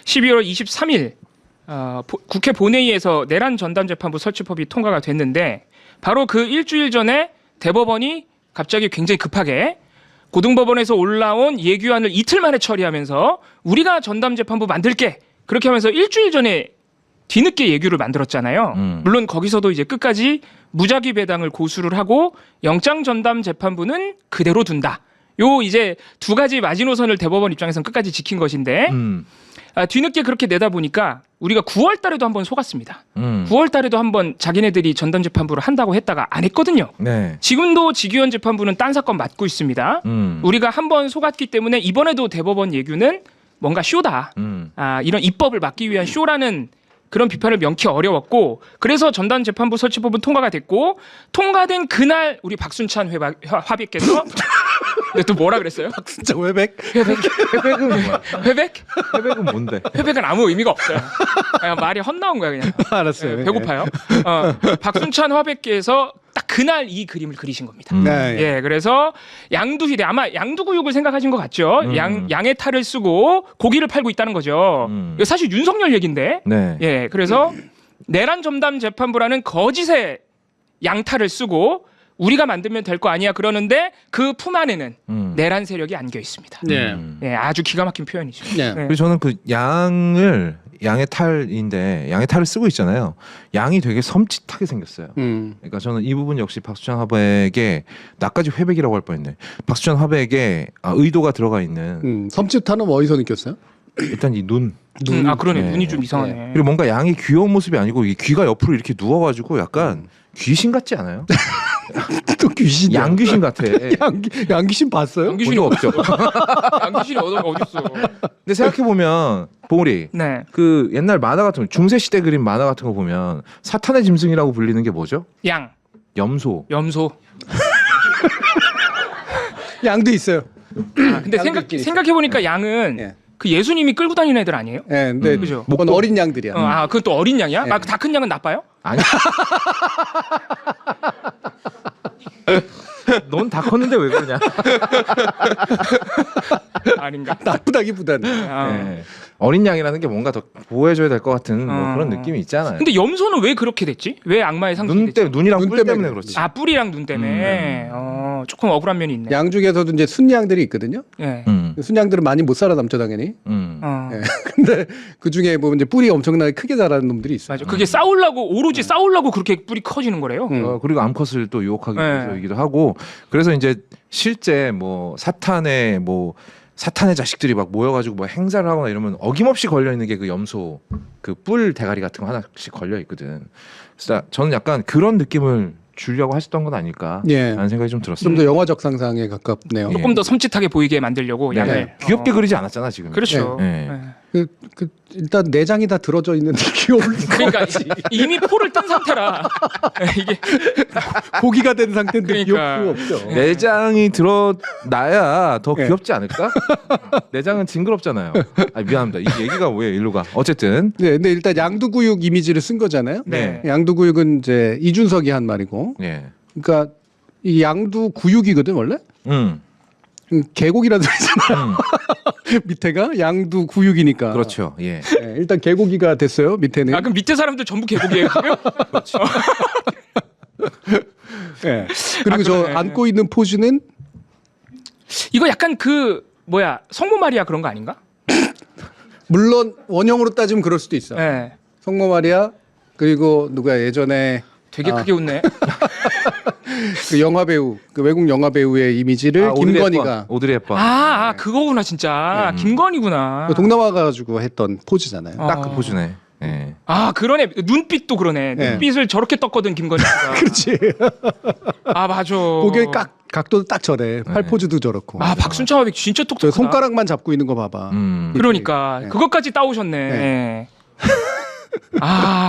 12월 23일 국회 본회의에서 내란 전담재판부 설치법이 통과가 됐는데 바로 그 일주일 전에 대법원이 갑자기 굉장히 급하게 고등법원에서 올라온 예규안을 이틀 만에 처리하면서 우리가 전담재판부 만들게 그렇게 하면서 일주일 전에 뒤늦게 예규를 만들었잖아요. 물론 거기서도 이제 끝까지 무작위 배당을 고수를 하고 영장 전담 재판부는 그대로 둔다. 요 이제 두 가지 마지노선을 대법원 입장에서는 끝까지 지킨 것인데 뒤늦게 그렇게 내다 보니까 우리가 9월 달에도 한번 속았습니다. 9월 달에도 한번 자기네들이 전담 재판부를 한다고 했다가 안 했거든요. 네. 지금도 지규현 재판부는 딴 사건 맡고 있습니다. 우리가 한번 속았기 때문에 이번에도 대법원 예규는 뭔가 쇼다. 이런 입법을 막기 위한 쇼라는 그런 비판을 명키 어려웠고 그래서 전담 재판부 설치법은 통과가 됐고 통과된 그날 우리 박순찬 화백께서 근데 또 뭐라 그랬어요? 박순찬 회백? 회백은 뭐야? 회백? 회백은 뭔데? 회백은 아무 의미가 없어요. 그냥 말이 헛나온 거야 그냥. 알았어요. 네, 배고파요. 박순찬 화백께서 딱 그날 이 그림을 그리신 겁니다. 네. 예, 그래서 양두희대 아마 양두구육을 생각하신 것 같죠? 양의 탈을 쓰고 고기를 팔고 있다는 거죠. 이거 사실 윤석열 얘긴데. 네. 예, 그래서 내란 전담 재판부라는 거짓의 양탈을 쓰고 우리가 만들면 될 거 아니야 그러는데 그 품 안에는 내란 세력이 안겨 있습니다. 네. 예, 아주 기가 막힌 표현이죠. 네. 예. 그리고 저는 그 양의 탈인데 양의 탈을 쓰고 있잖아요. 양이 되게 섬찟하게 생겼어요. 그러니까 저는 이 부분 역시 박수찬 화백의 나까지 회백이라고 할 뻔했네. 박수찬 화백의 의도가 들어가 있는 섬찟함은 어디서 느꼈어요? 일단 이 눈. 그러네. 네. 눈이 좀 이상하네. 그리고 뭔가 양이 귀여운 모습이 아니고 이 귀가 옆으로 이렇게 누워가지고 약간 귀신 같지 않아요? 또 귀신. 양귀신 같아. 양귀신 봤어요? 양귀신이 본 적 없죠. 양귀신이 어딨어? 근데 생각해 보면 봉우리 네. 그 옛날 만화 같은 거, 중세 시대 그림 만화 같은 거 보면 사탄의 짐승이라고 불리는 게 뭐죠? 양, 염소. 염소. 양도 있어요. 근데 양도 있긴 생각해 보니까 양은 예. 그 예수님이 끌고 다니는 애들 아니에요? 네, 근데 그죠? 그건 어린 양들이야. 그건 또 어린 양이야? 예. 다 큰 양은 나빠요? 아니. 넌 다 컸는데 왜 그러냐? 아닌가? 나쁘다기보다는. 네. 어린 양이라는 게 뭔가 더 보호해줘야 될 것 같은 뭐 그런 느낌이 있잖아요. 근데 염소는 왜 그렇게 됐지? 왜 악마의 상징이 눈 됐지? 때문에 눈이랑 눈 뿔 때문에 때문에 그렇지. 그렇지. 뿔이랑 눈 때문에 조금 억울한 면이 있네. 양 중에서도 이제 순양들이 있거든요. 예. 순양들은 많이 못 살아남죠 당연히. 예. 근데 그 중에 보면 이제 뿔이 엄청나게 크게 자라는 놈들이 있어요. 맞아. 그게 싸우려고 오로지 싸우려고 그렇게 뿔이 커지는 거래요. 그리고 암컷을 또 유혹하기 네. 위해서이기도 하고 그래서 이제 실제 뭐 사탄의 자식들이 막 모여가지고 뭐 행사를 하거나 이러면 어김없이 걸려 있는 게 그 염소 그 뿔 대가리 같은 거 하나씩 걸려 있거든. 그래서 저는 약간 그런 느낌을 주려고 하셨던 건 아닐까라는 예. 생각이 좀 들었어요. 좀 더 영화적 상상에 가깝네요. 예. 조금 더 섬찟하게 보이게 만들려고 양을 네. 귀엽게 그리지 않았잖아 지금. 그렇죠. 네. 예. 그 일단 내장이 다 들어져 있는데 귀여울 수가 그러니까 없지. 이미 포를 뜬 상태라 이게 고기가 된 상태인데 그러니까. 귀여울 수가 없죠. 내장이 드러나야 더 예. 귀엽지 않을까? 내장은 징그럽잖아요. 미안합니다. 이 얘기가 왜 일로 가? 어쨌든 네, 근데 일단 양두구육 이미지를 쓴 거잖아요. 네. 양두구육은 이제 이준석이 한 말이고, 예. 그러니까 이 양두구육이거든 원래. 개고기라는 소리잖아. 밑에가 양두구육이니까. 그렇죠. 예. 네, 일단 개고기가 됐어요. 밑에는. 그럼 밑에 사람들 전부 개고기예요 지금? 그렇죠. 네. 그리고 저 그러네. 안고 있는 포즈는 이거 약간 그 뭐야 성모 마리아 그런 거 아닌가? 물론 원형으로 따지면 그럴 수도 있어. 예. 성모 마리아 그리고 누가 예전에 되게 크게 웃네. 그 영화 배우, 그 외국 영화 배우의 이미지를 김건희가 오드리 헵번. 그거구나 진짜. 김건희구나. 동남아 가지고 했던 포즈잖아요. 딱 그 포즈네. 예. 그러네. 눈빛도 그러네. 네. 눈빛을 저렇게 떴거든 김건희가. 그렇지. 맞아. 고개 각도도 딱 저래. 팔 포즈도 저렇고. 박순찬 화백 진짜 저 똑똑하다. 손가락만 잡고 있는 거 봐봐. 그러니까 네. 그것까지 따오셨네. 네.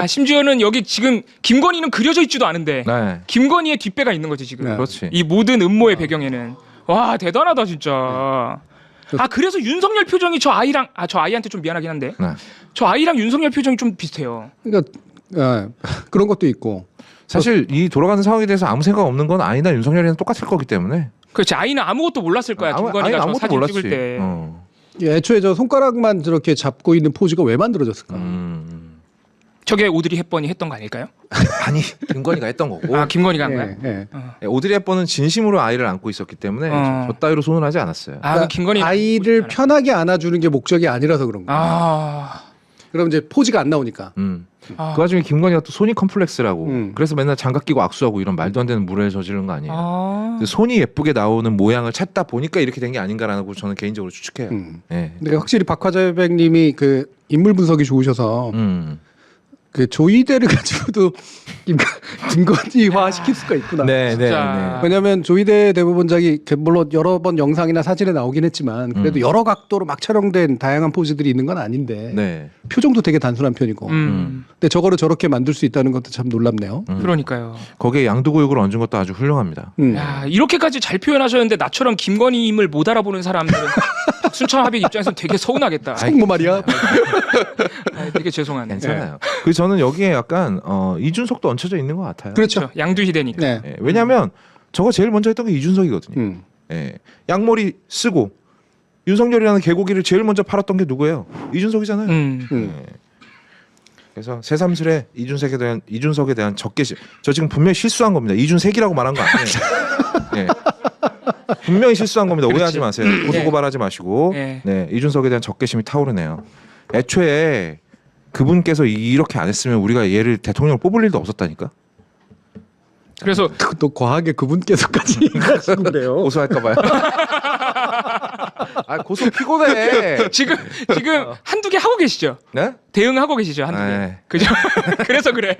심지어는 여기 지금 김건희는 그려져 있지도 않은데 네. 김건희의 뒷배가 있는 거지 지금. 네. 그렇지. 이 모든 음모의 배경에는. 와 대단하다 진짜. 그래서 윤석열 표정이 저 아이한테 좀 미안하긴 한데 네. 저 아이랑 윤석열 표정이 좀 비슷해요. 그러니까 그런 것도 있고. 사실 이 돌아가는 상황에 대해서 아무 생각 없는 건 아이나 윤석열이랑 똑같을 거기 때문에. 그렇지 아이는 아무것도 몰랐을 거야 김건희가 저 아무것도 사진 몰랐지. 찍을 때. 애초에 저 손가락만 저렇게 잡고 있는 포즈가 왜 만들어졌을까? 저게 오드리 헵번이 했던 거 아닐까요? 아니 김건희가 했던 거고. 아 김건희가 한 거야? 예. 예, 오드리 헵번은 진심으로 아이를 안고 있었기 때문에 저 따위로 손을 하지 않았어요. 아 그 김건희 아이를 편하게 안아주는 게 목적이 아니라서 그런 거야. 아, 그럼 이제 포즈가 안 나오니까. 아. 그 와중에 김건희가 또 손이 컴플렉스라고 그래서 맨날 장갑 끼고 악수하고 이런 말도 안 되는 무례를 저지른 거 아니에요. 아. 근데 손이 예쁘게 나오는 모양을 찾다 보니까 이렇게 된 게 아닌가라고 저는 개인적으로 추측해요. 예. 근데 확실히 박화재백님이 그 인물 분석이 좋으셔서 그 조이대를 가지고도 김건희화 시킬 수가 있구나. 네, 네, 진짜. 왜냐하면 조이대 대법원장이 물론 여러 번 영상이나 사진에 나오긴 했지만 그래도 여러 각도로 막 촬영된 다양한 포즈들이 있는 건 아닌데 네. 표정도 되게 단순한 편이고 근데 저거를 저렇게 만들 수 있다는 것도 참 놀랍네요. 그러니까요. 거기에 양두구육을 얹은 것도 아주 훌륭합니다. 야, 이렇게까지 잘 표현하셨는데 나처럼 김건희임을 못 알아보는 사람들은 순천 합의 입장에서 되게 서운하겠다. 뭐 말이야. 아, 되게 죄송하네. 괜찮아요. 그래서 저는 여기에 약간 이준석도 얹혀져 있는 것 같아요. 그렇죠. 그렇죠. 양두희대니까. 네. 예, 왜냐하면 저거 제일 먼저 했던 게 이준석이거든요. 예, 양머리 쓰고 윤석열이라는 개고기를 제일 먼저 팔았던 게 누구예요? 이준석이잖아요. 예. 그래서 새삼스레 이준석에 대한 적개심. 저 지금 분명히 실수한 겁니다. 이준색이라고 말한 거 아니에요. 예. 분명히 실수한 겁니다. 오해하지 마세요. 고소고발하지 마시고. 네. 네, 이준석에 대한 적개심이 타오르네요. 애초에 그분께서 이렇게 안 했으면 우리가 얘를 대통령을 뽑을 일도 없었다니까. 그래서 또 과하게 그분께서까지 하시고 그래요. 고소할까봐요. 아 고소 피곤해. 지금 한두 개 하고 계시죠? 네? 대응하고 계시죠? 한두 개. 네. 그죠? 그래서 그래.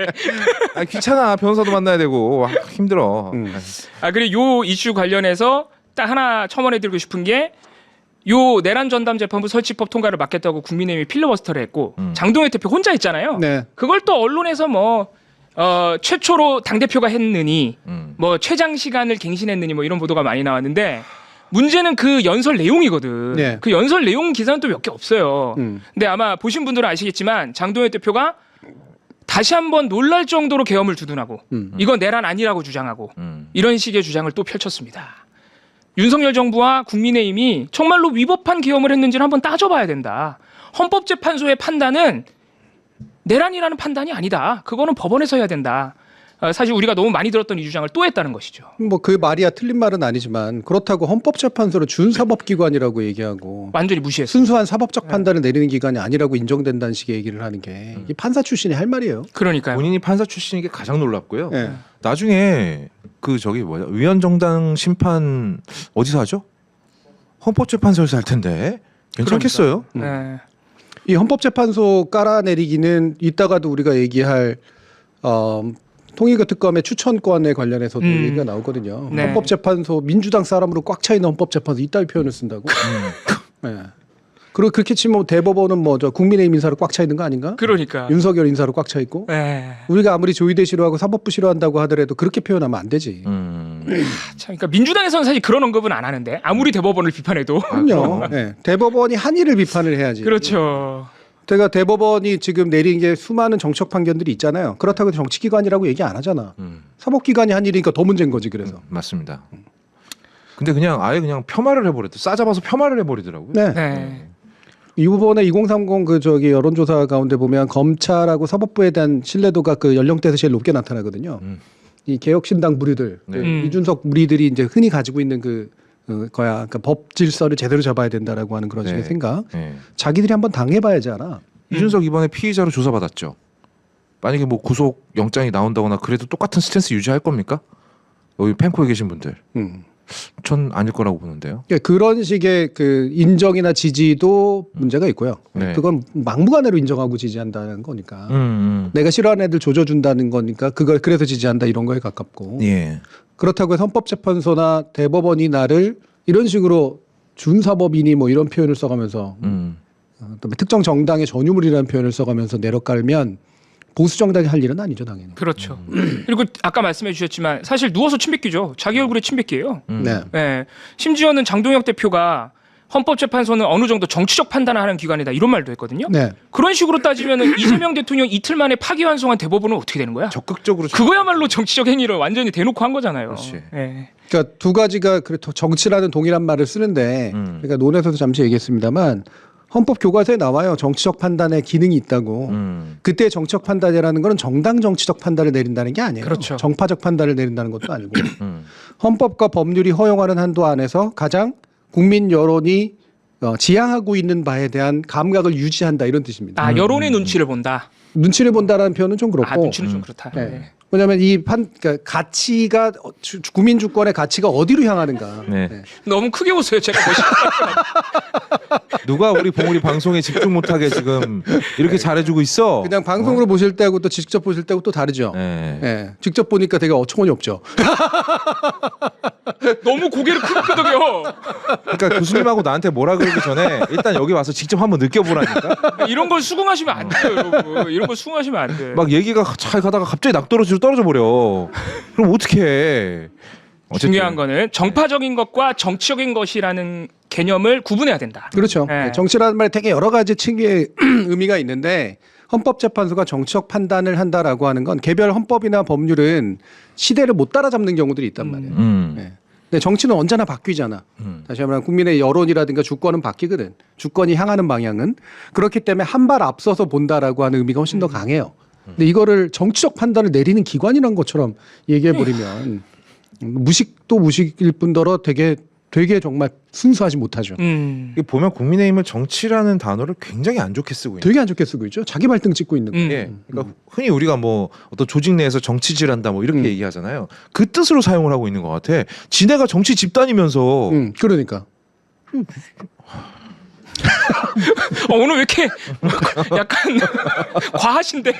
아 귀찮아. 변호사도 만나야 되고 힘들어. 아 그리고 요 이슈 관련해서 딱 하나 첨언해드리고 싶은 게 요 내란 전담 재판부 설치법 통과를 막겠다고 국민의힘이 필러버스터를 했고 장동혁 대표 혼자 했잖아요. 네. 그걸 또 언론에서 뭐 최초로 당 대표가 했느니 뭐 최장 시간을 갱신했느니 뭐 이런 보도가 많이 나왔는데 문제는 그 연설 내용이거든. 네. 그 연설 내용 기사는 또 몇 개 없어요. 근데 아마 보신 분들은 아시겠지만 장동혁 대표가 다시 한번 놀랄 정도로 계엄을 주둔하고 이건 내란 아니라고 주장하고 이런 식의 주장을 또 펼쳤습니다. 윤석열 정부와 국민의힘이 정말로 위법한 계엄을 했는지를 한번 따져봐야 된다. 헌법재판소의 판단은 내란이라는 판단이 아니다. 그거는 법원에서 해야 된다. 사실 우리가 너무 많이 들었던 이 주장을 또 했다는 것이죠. 뭐 그 말이야 틀린 말은 아니지만 그렇다고 헌법재판소를 준사법기관이라고 얘기하고 완전히 무시했어요. 순수한 사법적 판단을 내리는 기관이 아니라고 인정된다는 식의 얘기를 하는 게 이게 판사 출신이 할 말이에요. 그러니까요. 본인이 판사 출신인 게 가장 놀랍고요. 네. 나중에 그 저기 뭐야 위원정당 심판 어디서 하죠? 헌법재판소에서 할 텐데 괜찮겠어요? 네. 이 헌법재판소 깔아내리기는 이따가도 우리가 얘기할 통일교 특검의 추천권에 관련해서도 얘기가 나오거든요. 네. 헌법재판소 민주당 사람으로 꽉 차 있는 헌법재판소 이따위 표현을 쓴다고. 네. 그리고 그렇게 치면 대법원은 뭐 저 국민의힘 인사로 꽉 차 있는 거 아닌가? 그러니까. 윤석열 인사로 꽉 차 있고. 네. 우리가 아무리 조의대 싫어하고 사법부 싫어한다고 하더라도 그렇게 표현하면 안 되지. 참, 그러니까 민주당에서는 사실 그런 언급은 안 하는데 아무리 대법원을 비판해도. 그럼요. 네. 대법원이 한일을 비판을 해야지. 그렇죠. 제가 대법원이 지금 내린 게 수많은 정책 판결들이 있잖아요. 그렇다고 해서 정치기관이라고 얘기 안 하잖아. 사법기관이 한일이니까 더 문제인 거지 그래서. 맞습니다. 근데 그냥 아예 그냥 폄하를 해버렸대. 싸잡아서 폄하를 해버리더라고요. 네. 네. 이번에 2030 그 저기 여론조사 가운데 보면 검찰하고 사법부에 대한 신뢰도가 그 연령대에서 제일 높게 나타나거든요. 이 개혁신당 무리들, 네. 그 이준석 무리들이 이제 흔히 가지고 있는 그 거야. 그러니까 법 질서를 제대로 잡아야 된다라고 하는 그런 식의 네. 생각. 네. 자기들이 한번 당해봐야지 알아. 이준석 이번에 피의자로 조사받았죠. 만약에 뭐 구속 영장이 나온다거나 그래도 똑같은 스탠스 유지할 겁니까? 여기 펜코에 계신 분들. 전 아닐 거라고 보는데요. 그러니까 그런 식의 그 인정이나 지지도 문제가 있고요. 네. 그건 막무가내로 인정하고 지지한다는 거니까. 내가 싫어하는 애들 조져준다는 거니까 그걸 그래서 지지한다 이런 거에 가깝고. 예. 그렇다고 해서 헌법재판소나 대법원이 나를 이런 식으로 준사법이니 뭐 이런 표현을 써가면서 또 특정 정당의 전유물이라는 표현을 써가면서 내려깔면 보수 정당이 할 일은 아니죠 당연히. 그렇죠. 그리고 아까 말씀해 주셨지만 사실 누워서 침뱉기죠. 자기 얼굴에 침뱉기예요. 네. 네. 심지어는 장동혁 대표가 헌법재판소는 어느 정도 정치적 판단을 하는 기관이다 이런 말도 했거든요. 네. 그런 식으로 따지면 이재명 대통령 이틀 만에 파기환송한 대법원은 어떻게 되는 거야? 적극적으로 그거야말로 정치적 행위를 완전히 대놓고 한 거잖아요. 그렇지. 네. 그러니까 두 가지가 정치라는 동일한 말을 쓰는데 그러니까 논에서도 잠시 얘기했습니다만 헌법 교과서에 나와요. 정치적 판단의 기능이 있다고. 그때 정치적 판단이라는 건 정당 정치적 판단을 내린다는 게 아니에요. 그렇죠. 정파적 판단을 내린다는 것도 아니고 헌법과 법률이 허용하는 한도 안에서 가장 국민 여론이 지향하고 있는 바에 대한 감각을 유지한다 이런 뜻입니다. 아 여론의 눈치를 본다. 눈치를 본다라는 표현은 좀 그렇고. 아 눈치는 좀 그렇다. 네. 네. 왜냐하면 그러니까 가치가 국민 주권의 가치가 어디로 향하는가. 네. 네. 너무 크게 웃어요. 제가 멋있다. 누가 우리 봉우리 방송에 집중 못하게 지금 이렇게 잘해주고 있어? 그냥 방송으로 보실 때하고 또 직접 보실 때하고 또 다르죠. 네. 네. 직접 보니까 되게 어처구니 없죠. 너무 고개를 크게 끄덕여. 그러니까 교수님하고 나한테 뭐라 그러기 전에 일단 여기 와서 직접 한번 느껴보라니까. 이런 걸 수긍하시면 안 돼요, 여러분. 이런 걸 수긍하시면 안 돼. 막 얘기가 잘 가다가 갑자기 낙떨어지로 떨어져 버려. 그럼 어떻게 해? 어쨌든. 중요한 거는 정파적인 것과 정치적인 것이라는 개념을 구분해야 된다. 그렇죠. 네. 정치라는 말에 되게 여러 가지 층의 의미가 있는데 헌법재판소가 정치적 판단을 한다라고 하는 건 개별 헌법이나 법률은 시대를 못 따라잡는 경우들이 있단 말이에요. 네. 근데 정치는 언제나 바뀌잖아. 다시 한번 국민의 여론이라든가 주권은 바뀌거든. 주권이 향하는 방향은. 그렇기 때문에 한 발 앞서서 본다라고 하는 의미가 훨씬 더 강해요. 근데 이거를 정치적 판단을 내리는 기관이란 것처럼 얘기해버리면 무식도 무식일 뿐더러 되게 정말 순수하지 못하죠. 이게 보면 국민의힘은 정치라는 단어를 굉장히 안 좋게 쓰고 있는. 되게 안 좋게 쓰고 있죠. 자기 발등 찍고 있는 거. 예. 그러니까 흔히 우리가 뭐 어떤 조직 내에서 정치질한다 뭐 이렇게 얘기하잖아요. 그 뜻으로 사용을 하고 있는 것 같아. 지네가 정치 집단이면서 그러니까. 오늘 왜 이렇게 약간 과하신데?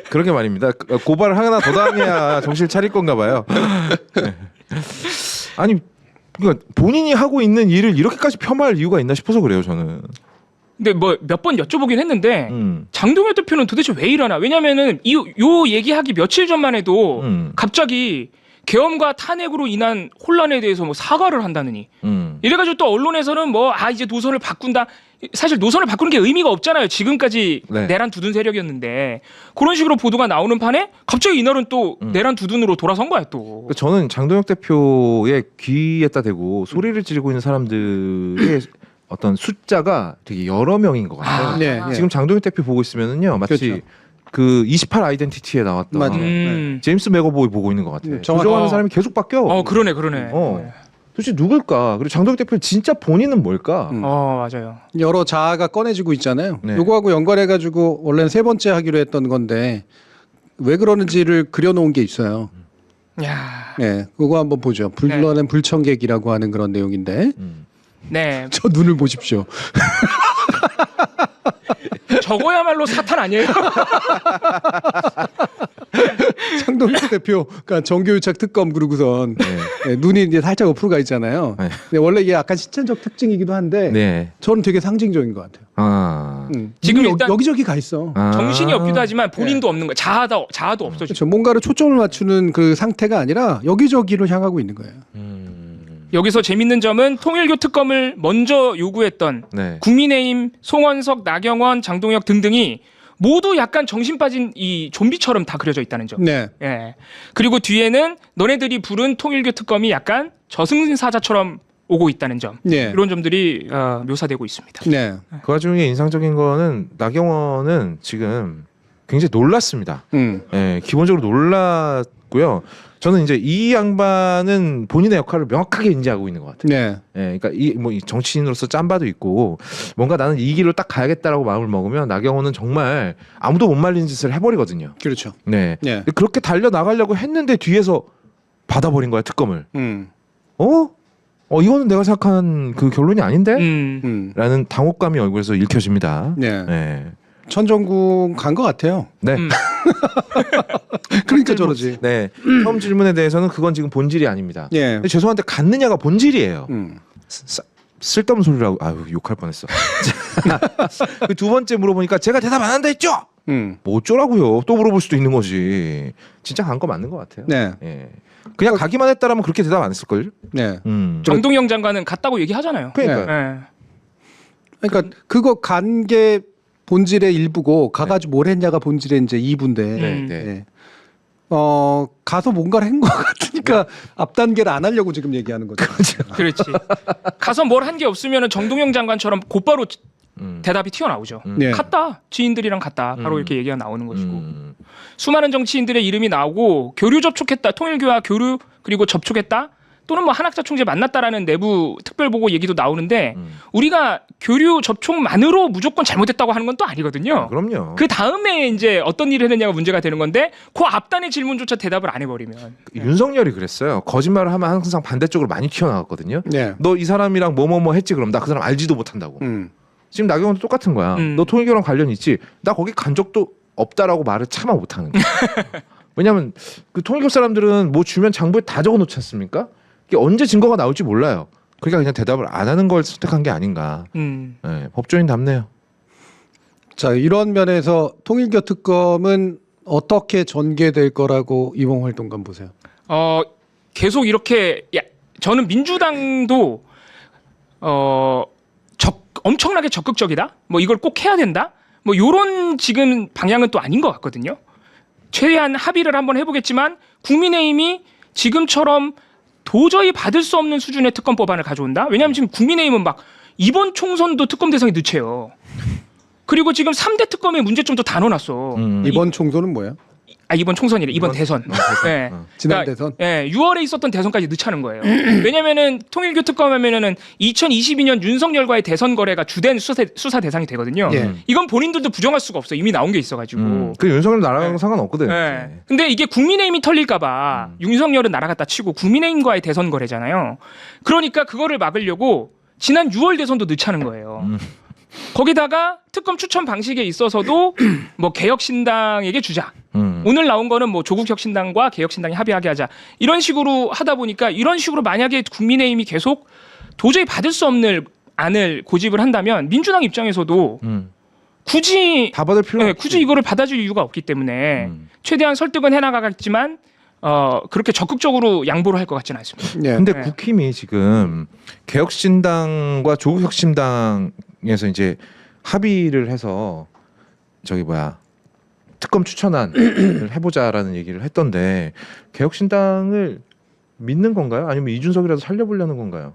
그러게 말입니다. 고발을 하나 더 당해야 정신을 차릴 건가 봐요. 네. 아니 그러니까 본인이 하고 있는 일을 이렇게까지 폄하할 이유가 있나 싶어서 그래요 저는. 근데 뭐 몇 번 여쭤보긴 했는데 음. 장동혁 대표는 도대체 왜 이러나? 왜냐면은 요 얘기하기 며칠 전만 해도 갑자기 계엄과 탄핵으로 인한 혼란에 대해서 뭐 사과를 한다느니 이래가지고 또 언론에서는 뭐 이제 노선을 바꾼다. 사실 노선을 바꾸는 게 의미가 없잖아요. 지금까지 네. 내란 두둔 세력이었는데 그런 식으로 보도가 나오는 판에 갑자기 이날은 또 내란 두둔으로 돌아선 거야 또. 그러니까 저는 장동혁 대표의 귀에다 대고 소리를 지르고 있는 사람들의 어떤 숫자가 되게 여러 명인 것 같아요. 네, 네. 지금 장동혁 대표 보고 있으면은요 마치 그렇죠. 그 28 아이덴티티에 나왔던 맞아요. 제임스 맥어보이 보고 있는 것 같아요. 정확- 조종하는 사람이 계속 바뀌어. 그러네. 도대체 누굴까? 그리고 장동혁 대표 진짜 본인은 뭘까? 맞아요. 여러 자아가 꺼내지고 있잖아요. 네. 요거하고 연관해가지고 원래는 세 번째 하기로 했던 건데 왜 그러는지를 그려놓은 게 있어요. 야, 네, 그거 한번 보죠. 불러낸 불청객이라고 하는 그런 내용인데 네, 저 눈을 보십시오. 저거야말로 사탄 아니에요? 장동혁 대표가 정교유착 특검 그러고선 네, 눈이 이제 살짝 옆으로 가 있잖아요. 네. 근데 원래 이게 약간 신체적 특징이기도 한데 네. 저는 되게 상징적인 것 같아요. 지금 눈이 일단- 여기저기 가 있어. 정신이 없기도 하지만 본인도 없는 거야. 자아도 없어지고. 그렇죠. 뭔가를 초점을 맞추는 그 상태가 아니라 여기저기로 향하고 있는 거예요. 여기서 재밌는 점은 통일교 특검을 먼저 요구했던 네. 국민의힘 송원석, 나경원, 장동혁 등등이 모두 약간 정신 빠진 이 좀비처럼 다 그려져 있다는 점. 네. 예. 그리고 뒤에는 너네들이 부른 통일교 특검이 약간 저승사자처럼 오고 있다는 점. 네. 이런 점들이 묘사되고 있습니다. 네. 그 와중에 인상적인 거는 나경원은 지금 굉장히 놀랐습니다. 예, 기본적으로 놀랐고요. 저는 이제 이 양반은 본인의 역할을 명확하게 인지하고 있는 것 같아요. 네. 예, 그러니까 이 정치인으로서 짬바도 있고 뭔가 나는 이 길로 딱 가야겠다라고 마음을 먹으면 나경원은 정말 아무도 못 말리는 짓을 해버리거든요. 그렇죠. 네. 네. 근데 그렇게 달려 나가려고 했는데 뒤에서 받아버린 거야 특검을. 이거는 내가 생각한 그 결론이 아닌데? 라는 당혹감이 얼굴에서 읽혀집니다. 네. 네. 천정궁 간 것 같아요. 네. 그러니까 저러지. 네. 처음 질문에 대해서는 그건 지금 본질이 아닙니다. 예. 근데 죄송한데 갔느냐가 본질이에요. 음. 쓸데없는 소리라고 욕할 뻔했어. 그 두 번째 물어보니까 제가 대답 안 한다 했죠? 뭐 어쩌라고요? 또 물어볼 수도 있는 거지. 진짜 간 거 맞는 것 같아요. 네. 예. 그냥 가기만 했다라면 그렇게 대답 안 했을걸요? 네. 정동영 장관은 갔다고 얘기하잖아요. 그러니까요. 예. 그러니까 그거 간 게 본질의 일부고 가가지고 뭘 했냐가 본질의 이제 2부인데. 네. 네. 가서 뭔가를 한 것 같으니까 앞 단계를 안 하려고 지금 얘기하는 거죠. 그렇지. 가서 뭘 한 게 없으면 정동영 장관처럼 곧바로 대답이 튀어나오죠. 네. 갔다. 지인들이랑 갔다. 바로 이렇게 얘기가 나오는 것이고. 수많은 정치인들의 이름이 나오고 교류 접촉했다. 통일교와 교류 그리고 접촉했다. 또는 뭐 한학자 총재 만났다라는 내부 특별보고 얘기도 나오는데 우리가 교류 접촉만으로 무조건 잘못했다고 하는 건 또 아니거든요. 그럼요. 그 다음에 이제 어떤 일을 했느냐가 문제가 되는 건데 그 앞단의 질문조차 대답을 안 해버리면 윤석열이 그랬어요. 거짓말을 하면 항상 반대쪽으로 많이 튀어나갔거든요. 네. 너 이 사람이랑 뭐뭐뭐 했지 그럼 나 그 사람 알지도 못한다고. 지금 나경원도 똑같은 거야. 너 통일교랑 관련 있지? 나 거기 간 적도 없다라고 말을 차마 못하는 거야. 왜냐하면 그 통일교 사람들은 뭐 주면 장부에 다 적어놓지 않습니까? 이게 언제 증거가 나올지 몰라요. 그러니까 그냥 대답을 안 하는 걸 선택한 게 아닌가. 네, 법조인답네요. 자, 이런 면에서 통일교 특검은 어떻게 전개될 거라고 이봉 활동가 보세요. 계속 이렇게 저는 민주당도 엄청나게 적극적이다. 뭐 이걸 꼭 해야 된다. 뭐 요런 지금 방향은 또 아닌 것 같거든요. 최대한 합의를 한번 해보겠지만 국민의힘이 지금처럼 도저히 받을 수 없는 수준의 특검 법안을 가져온다. 왜냐하면 지금 국민의힘은 막 이번 총선도 특검 대상이 늦춰요. 그리고 지금 3대 특검의 문제점도 다 넣어놨어. 이번 총선은 뭐예요? 이번 총선이래. 이번 대선. 네. 지난 그러니까, 대선? 네, 6월에 있었던 대선까지 늦추는 거예요. 왜냐면은 통일교 특검하면은 2022년 윤석열과의 대선 거래가 주된 수사 대상이 되거든요. 예. 이건 본인들도 부정할 수가 없어요. 이미 나온 게 있어가지고. 그 윤석열 나라랑 네. 상관없거든. 네. 근데 이게 국민의힘이 털릴까봐 윤석열은 날아갔다 치고 국민의힘과의 대선 거래잖아요. 그러니까 그거를 막으려고 지난 6월 대선도 늦추는 거예요. 거기다가 특검 추천 방식에 있어서도 뭐 개혁신당에게 주자. 오늘 나온 거는 뭐 조국혁신당과 개혁신당이 합의하게 하자. 이런 식으로 하다 보니까 이런 식으로 만약에 국민의힘이 계속 도저히 받을 수 없는 안을 고집을 한다면 민주당 입장에서도 굳이 다 받을 필요 없지. 굳이 이거를 받아줄 이유가 없기 때문에 최대한 설득은 해나가겠지만 그렇게 적극적으로 양보를 할 것 같지는 않습니다. 네. 근데 네. 국힘이 지금 개혁신당과 조국혁신당에서 이제 합의를 해서 저기 특검 추천안을 해보자라는 얘기를 했던데 개혁신당을 믿는 건가요? 아니면 이준석이라도 살려보려는 건가요?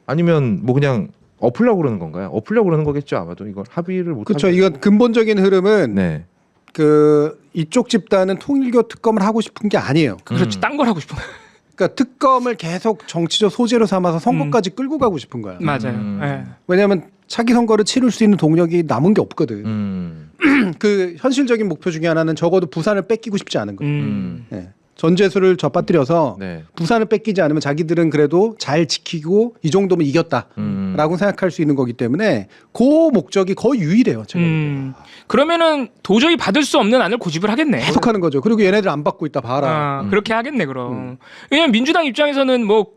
아니면 뭐 그냥 엎으려고 그러는 건가요? 엎으려고 그러는 거겠죠 아마도. 이걸 합의를 못. 그렇죠. 이건 근본적인 흐름은 네. 그 이쪽 집단은 통일교 특검을 하고 싶은 게 아니에요. 그렇지. 딴 걸 하고 싶은 거예요. 그러니까 특검을 계속 정치적 소재로 삼아서 선거까지 끌고 가고 싶은 거야. 맞아요. 네. 왜냐하면 차기 선거를 치를 수 있는 동력이 남은 게 없거든. 그 현실적인 목표 중에 하나는 적어도 부산을 뺏기고 싶지 않은 거예요. 네. 전재수를 젖빠뜨려서 네. 부산을 뺏기지 않으면 자기들은 그래도 잘 지키고 이 정도면 이겼다라고 생각할 수 있는 거기 때문에 그 목적이 거의 유일해요. 제가 그러면은 도저히 받을 수 없는 안을 고집을 하겠네. 계속하는 거죠. 그리고 얘네들 안 받고 있다 봐라. 그렇게 하겠네 그럼. 왜냐면 민주당 입장에서는 뭐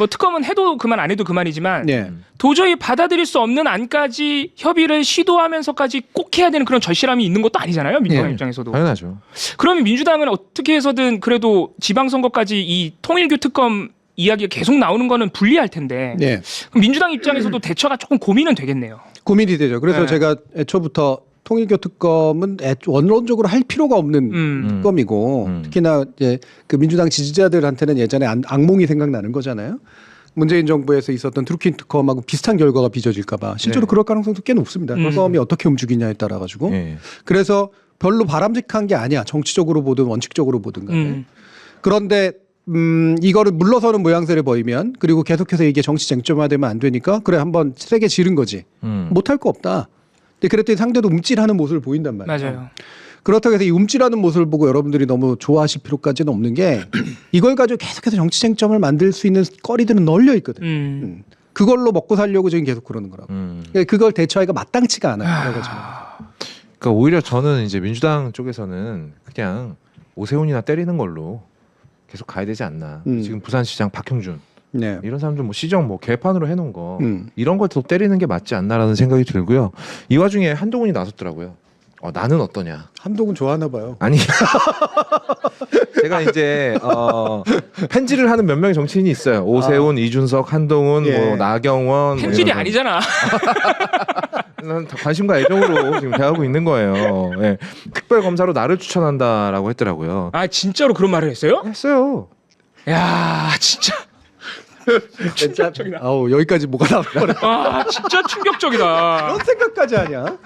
특검은 해도 그만 안 해도 그만이지만 네. 도저히 받아들일 수 없는 안까지 협의를 시도하면서까지 꼭 해야 되는 그런 절실함이 있는 것도 아니잖아요. 민주당 네. 입장에서도. 당연하죠. 그러면 민주당은 어떻게 해서든 그래도 지방선거까지 이 통일교 특검 이야기가 계속 나오는 거는 불리할 텐데 네. 그럼 민주당 입장에서도 대처가 조금 고민은 되겠네요. 고민이 되죠. 그래서 네. 제가 애초부터 통일교 특검은 원론적으로 할 필요가 없는 특검이고 특히나 이제 그 민주당 지지자들한테는 예전에 악몽이 생각나는 거잖아요. 문재인 정부에서 있었던 드루킹 특검하고 비슷한 결과가 빚어질까봐 실제로 네. 그럴 가능성도 꽤 높습니다. 특검이 어떻게 움직이냐에 따라 가지고 네. 그래서 별로 바람직한 게 아니야. 정치적으로 보든 원칙적으로 보든 간에. 그런데 이거를 물러서는 모양새를 보이면 그리고 계속해서 이게 정치 쟁점화되면 안 되니까 그래 한번 세게 지른 거지. 못할 거 없다. 근데 그랬더니 상대도 움찔하는 모습을 보인단 말이에요. 맞아요. 그렇다고 해서 이 움찔하는 모습을 보고 여러분들이 너무 좋아하실 필요까지는 없는 게 이걸 가지고 계속해서 정치 쟁점을 만들 수 있는 거리들은 널려 있거든. 그걸로 먹고 살려고 지금 계속 그러는 거라고. 그러니까 그걸 대처하기가 마땅치가 않아요. 그러니까 오히려 저는 이제 민주당 쪽에서는 그냥 오세훈이나 때리는 걸로 계속 가야 되지 않나. 지금 부산시장 박형준 네. 이런 사람들 뭐 시정 뭐 개판으로 해놓은 거 이런 걸 더 때리는 게 맞지 않나라는 생각이 들고요. 이 와중에 한동훈이 나섰더라고요. 나는 어떠냐? 한동훈 좋아하나 봐요. 아니 제가 이제 펜질을 하는 몇 명의 정치인이 있어요. 오세훈, 이준석, 한동훈, 예. 뭐 나경원. 펜질이 뭐 이런 아니잖아. 난 관심과 애정으로 지금 대하고 있는 거예요. 예. 특별 검사로 나를 추천한다라고 했더라고요. 아 진짜로 그런 말을 했어요? 했어요. 야 진짜 충격적이다. 아우 여기까지 뭐가 나와버려. 와 진짜 충격적이다. 그런 생각까지 하냐?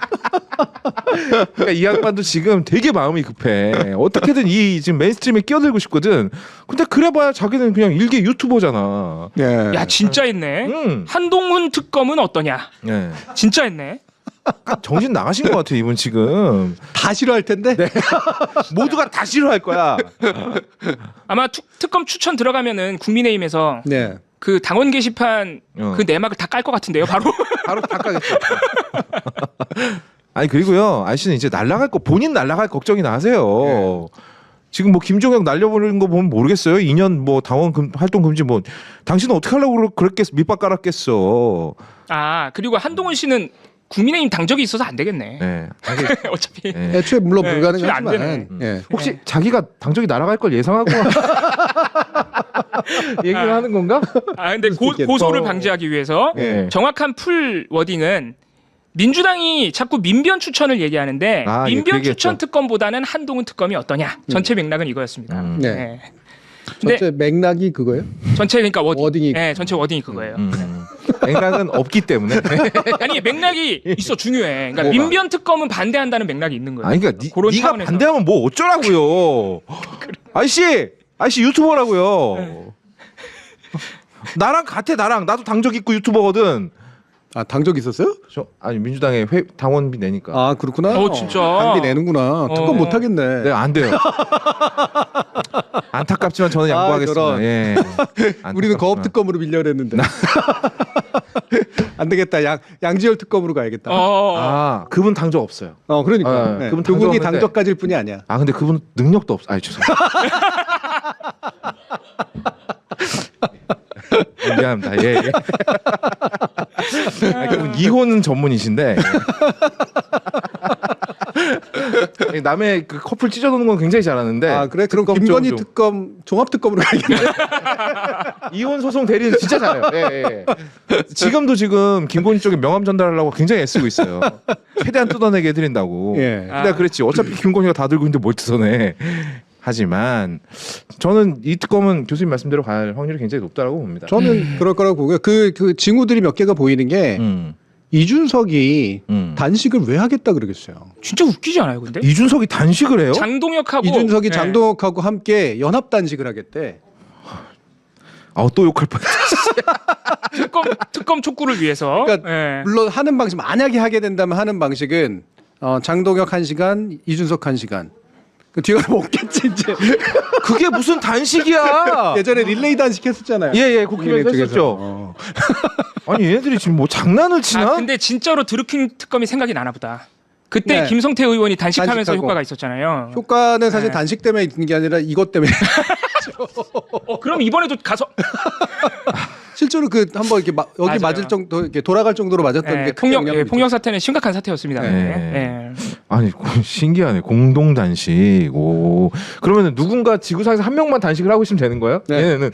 그러니까 이 양반도 지금 되게 마음이 급해. 어떻게든 이 지금 메인스트림에 끼어들고 싶거든. 근데 그래봐야 자기는 그냥 일개 유튜버잖아. 예. 야 진짜 했네. 한동훈 특검은 어떠냐? 예. 진짜 했네. 정신 나가신 것 같아 이분 지금. 다 싫어할 텐데. 모두가 다 싫어할 거야. 아마 특검 추천 들어가면은 국민의힘에서 네. 그 당원 게시판 그 내막을 다 깔 것 같은데요, 바로. 바로 다 까겠죠. 아니 그리고요 아저씨는 이제 날라갈 거 본인 날라갈 걱정이 나세요. 지금 뭐 김종혁 날려버리는 거 보면 모르겠어요. 2년 뭐 당원 활동 금지 뭐 당신은 어떻게 하려고 그랬겠어 밑밥 깔았겠어. 아 그리고 한동훈 씨는 국민의힘 당적이 있어서 안 되겠네. 네. 어차피. 네. 애초에 물론 네, 불가능하지만. 애초에 안 예. 혹시 자기가 당적이 날아갈 걸 예상하고 얘기를 하는 건가? 아 근데 있겠다. 고소를 방지하기 위해서 네. 정확한 풀 워딩은 민주당이 자꾸 민변 추천을 얘기하는데 아, 예, 그 민변 얘기했죠. 추천 특검보다는 한동훈 특검이 어떠냐. 전체 맥락은 이거였습니다. 네. 네. 근데 전체 맥락이 그거예요? 전체 그러니까 워딩이 네, 전체 워딩이 그거예요. 맥락은 없기 때문에. 아니 맥락이 있어 중요해. 그러니까 뭐가? 민변 특검은 반대한다는 맥락이 있는 거예요. 아니 그러니까 그런 네가 차원에서. 반대하면 뭐 어쩌라고요. 아저씨 유튜버라고요. 네. 나랑 같아 나랑 나도 당적 있고 유튜버거든. 아 당적 있었어요? 아니 민주당에 당원비 내니까. 아 그렇구나. 진짜. 당비 내는구나. 특검 못 하겠네. 네, 안 돼요. 안타깝지만 저는 양보하겠습니다. 저런. 예. 우리는 거업 특검으로 밀려야 했는데. 안 되겠다. 양지열 특검으로 가야겠다. 아 그분 당적 없어요. 그러니까. 네, 네. 그분 그분이 당적 당적 가질 뿐이 아니야. 아 근데 그분 능력도 없어. 아니 죄송해요. 미안합니다. 예. 아, 그분 이혼 전문이신데 남의 그 커플 찢어놓는 건 굉장히 잘하는데. 아 그래? 그럼 특검 김건희 좀- 특검 종합 특검으로 가야겠네. 이혼 소송 대리는 진짜 잘해요. 예. 지금도 지금 김건희 쪽에 명함 전달하려고 굉장히 애쓰고 있어요. 최대한 뜯어내게 해드린다고. 예. 근데 그랬지. 어차피 김건희가 다 들고 있는데 뭘 뜯어내. 하지만 저는 이 특검은 교수님 말씀대로 갈 확률이 굉장히 높다고 봅니다. 저는 그럴 거라고 보고요. 그 징후들이 몇 개가 보이는 게 이준석이 단식을 왜 하겠다 그러겠어요. 진짜 웃기지 않아요, 근데? 이준석이 단식을 해요? 장동혁하고 이준석이 네. 장동혁하고 함께 연합 단식을 하겠대. 또 욕할 뻔. 특검 촉구를 위해서. 그러니까 예. 물론 하는 방식 만약에 하게 된다면 하는 방식은 장동혁 1시간, 이준석 1시간. 그 뒤가 먹겠지 이제. 그게 무슨 단식이야? 예전에 릴레이 단식 했었잖아요. 예, 국힘에서 했었죠. 아니 얘네들이 지금 뭐 장난을 치나? 아 근데 진짜로 드루킹 특검이 생각이 나나 보다. 그때 네. 김성태 의원이 단식하면서 단식하고. 효과가 있었잖아요. 효과는 사실 네. 단식 때문에 있는 게 아니라 이것 때문에. 그럼 이번에도 가서 실제로 그 한번 이렇게 여기 맞아요. 맞을 정도 이렇게 돌아갈 정도로 맞았던 게 크게 영향을 폭력 사태는 심각한 사태였습니다. 네. 네. 아니 신기하네. 공동 단식. 오. 그러면 누군가 지구상에서 한 명만 단식을 하고 있으면 되는 거예요? 네. 얘네는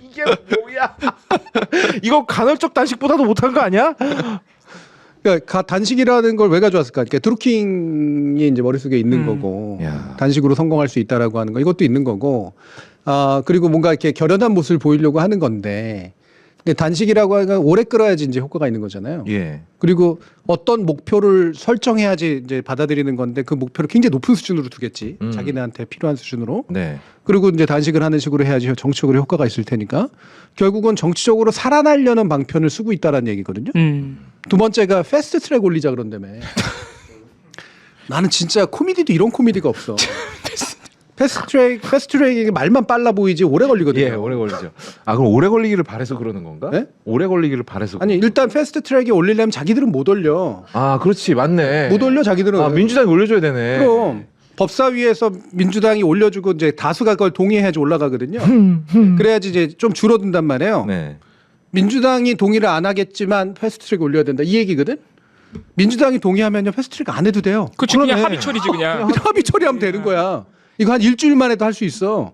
이게 뭐야? 이거 간헐적 단식보다도 못한 거 아니야? 그러니까 단식이라는 걸 왜 가져왔을까? 그러니까 드루킹이 이제 머릿속에 있는 거고 야. 단식으로 성공할 수 있다라고 하는 거 이것도 있는 거고 그리고 뭔가 이렇게 결연한 모습을 보이려고 하는 건데 근데 단식이라고 하면 오래 끌어야지 이제 효과가 있는 거잖아요. 예. 그리고 어떤 목표를 설정해야지 이제 받아들이는 건데 그 목표를 굉장히 높은 수준으로 두겠지. 자기네한테 필요한 수준으로. 네. 그리고 이제 단식을 하는 식으로 해야지 정치적으로 효과가 있을 테니까 결국은 정치적으로 살아나려는 방편을 쓰고 있다라는 얘기거든요. 두 번째가 패스트 트랙 올리자 그런다며. 나는 진짜 코미디도 이런 코미디가 없어. 패스트 트랙이 말만 빨라 보이지 오래 걸리거든요. 예, 오래 걸리죠. 아, 그럼 오래 걸리기를 바래서 그러는 건가? 네? 오래 걸리기를 바래서. 아니 일단 패스트 트랙에 올리려면 자기들은 못 올려. 아, 그렇지. 맞네. 못 올려 자기들은. 아, 민주당이 올려줘야 되네. 그럼 법사위에서 민주당이 올려주고 이제 다수가 그걸 동의해야지 올라가거든요. 그래야지 이제 좀 줄어든단 말이에요. 네. 민주당이 동의를 안 하겠지만 패스트트랙 올려야 된다 이 얘기거든. 민주당이 동의하면요 패스트트랙 안 해도 돼요. 그치 그냥 그러네. 합의 처리지 그냥. 그냥 합의 처리하면 되는 거야. 이거 한 일주일만 해도 할 수 있어.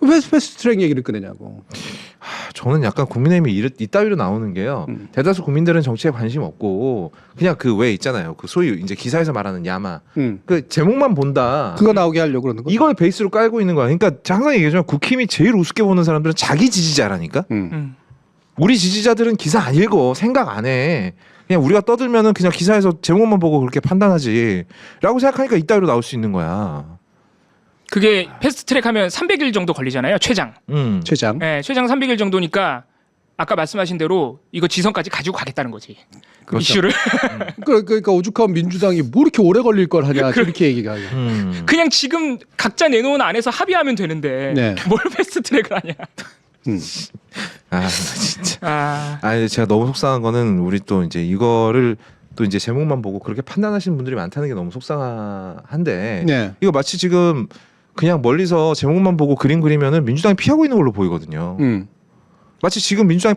왜 패스트트랙 얘기를 꺼내냐고. 저는 약간 국민의힘이 이따위로 나오는 게요. 대다수 국민들은 정치에 관심 없고 그냥 그 왜 있잖아요. 그 소위 이제 기사에서 말하는 야마. 그 제목만 본다. 그거 나오게 하려고 그러는 거. 이걸 베이스로 깔고 있는 거야. 그러니까 항상 얘기하지만 국힘이 제일 우습게 보는 사람들은 자기 지지자라니까. 우리 지지자들은 기사 안 읽어. 생각 안 해. 그냥 우리가 떠들면은 그냥 기사에서 제목만 보고 그렇게 판단하지라고 생각하니까 이따위로 나올 수 있는 거야. 그게 패스트트랙 하면 300일 정도 걸리잖아요. 최장. 최장. 네, 최장 300일 정도니까 아까 말씀하신 대로 이거 지선까지 가지고 가겠다는 거지. 그 그렇죠. 이슈를. 그러니까 오죽하면 민주당이 뭐 이렇게 오래 걸릴 걸 하냐 이렇게 얘기가. 그냥 지금 각자 내놓은 안에서 합의하면 되는데 네. 뭘 패스트트랙을 하냐. 아 진짜. 아, 제가 너무 속상한 거는 우리 또 이제 이거를 또 이제 제목만 보고 그렇게 판단하시는 분들이 많다는 게 너무 속상한데 네. 이거 마치 지금 그냥 멀리서 제목만 보고 그림 그리면은 민주당이 피하고 있는 걸로 보이거든요. 마치 지금 민주당이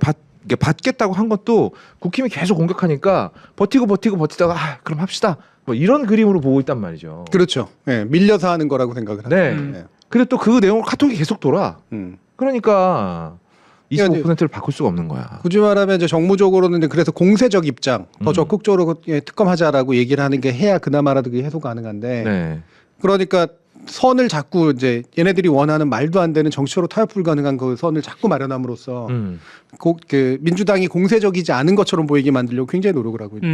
받겠다고 한 것도 국힘이 계속 공격하니까 버티다가 그럼 합시다. 뭐 이런 그림으로 보고 있단 말이죠. 그렇죠. 네, 밀려서 하는 거라고 생각을 하죠. 네. 근데 또 그 내용을 카톡이 계속 돌아. 그러니까 25%를 바꿀 수가 없는 거야. 굳이 말하면 이제 정무적으로는 이제 그래서 공세적 입장 더 적극적으로 특검하자라고 얘기를 하는 게 해야 그나마라도 그게 해소 가능한데. 네. 그러니까 선을 자꾸 이제 얘네들이 원하는 말도 안 되는 정치적으로 타협 불가능한 그 선을 자꾸 마련함으로써 그 민주당이 공세적이지 않은 것처럼 보이게 만들려고 굉장히 노력을 하고 있죠.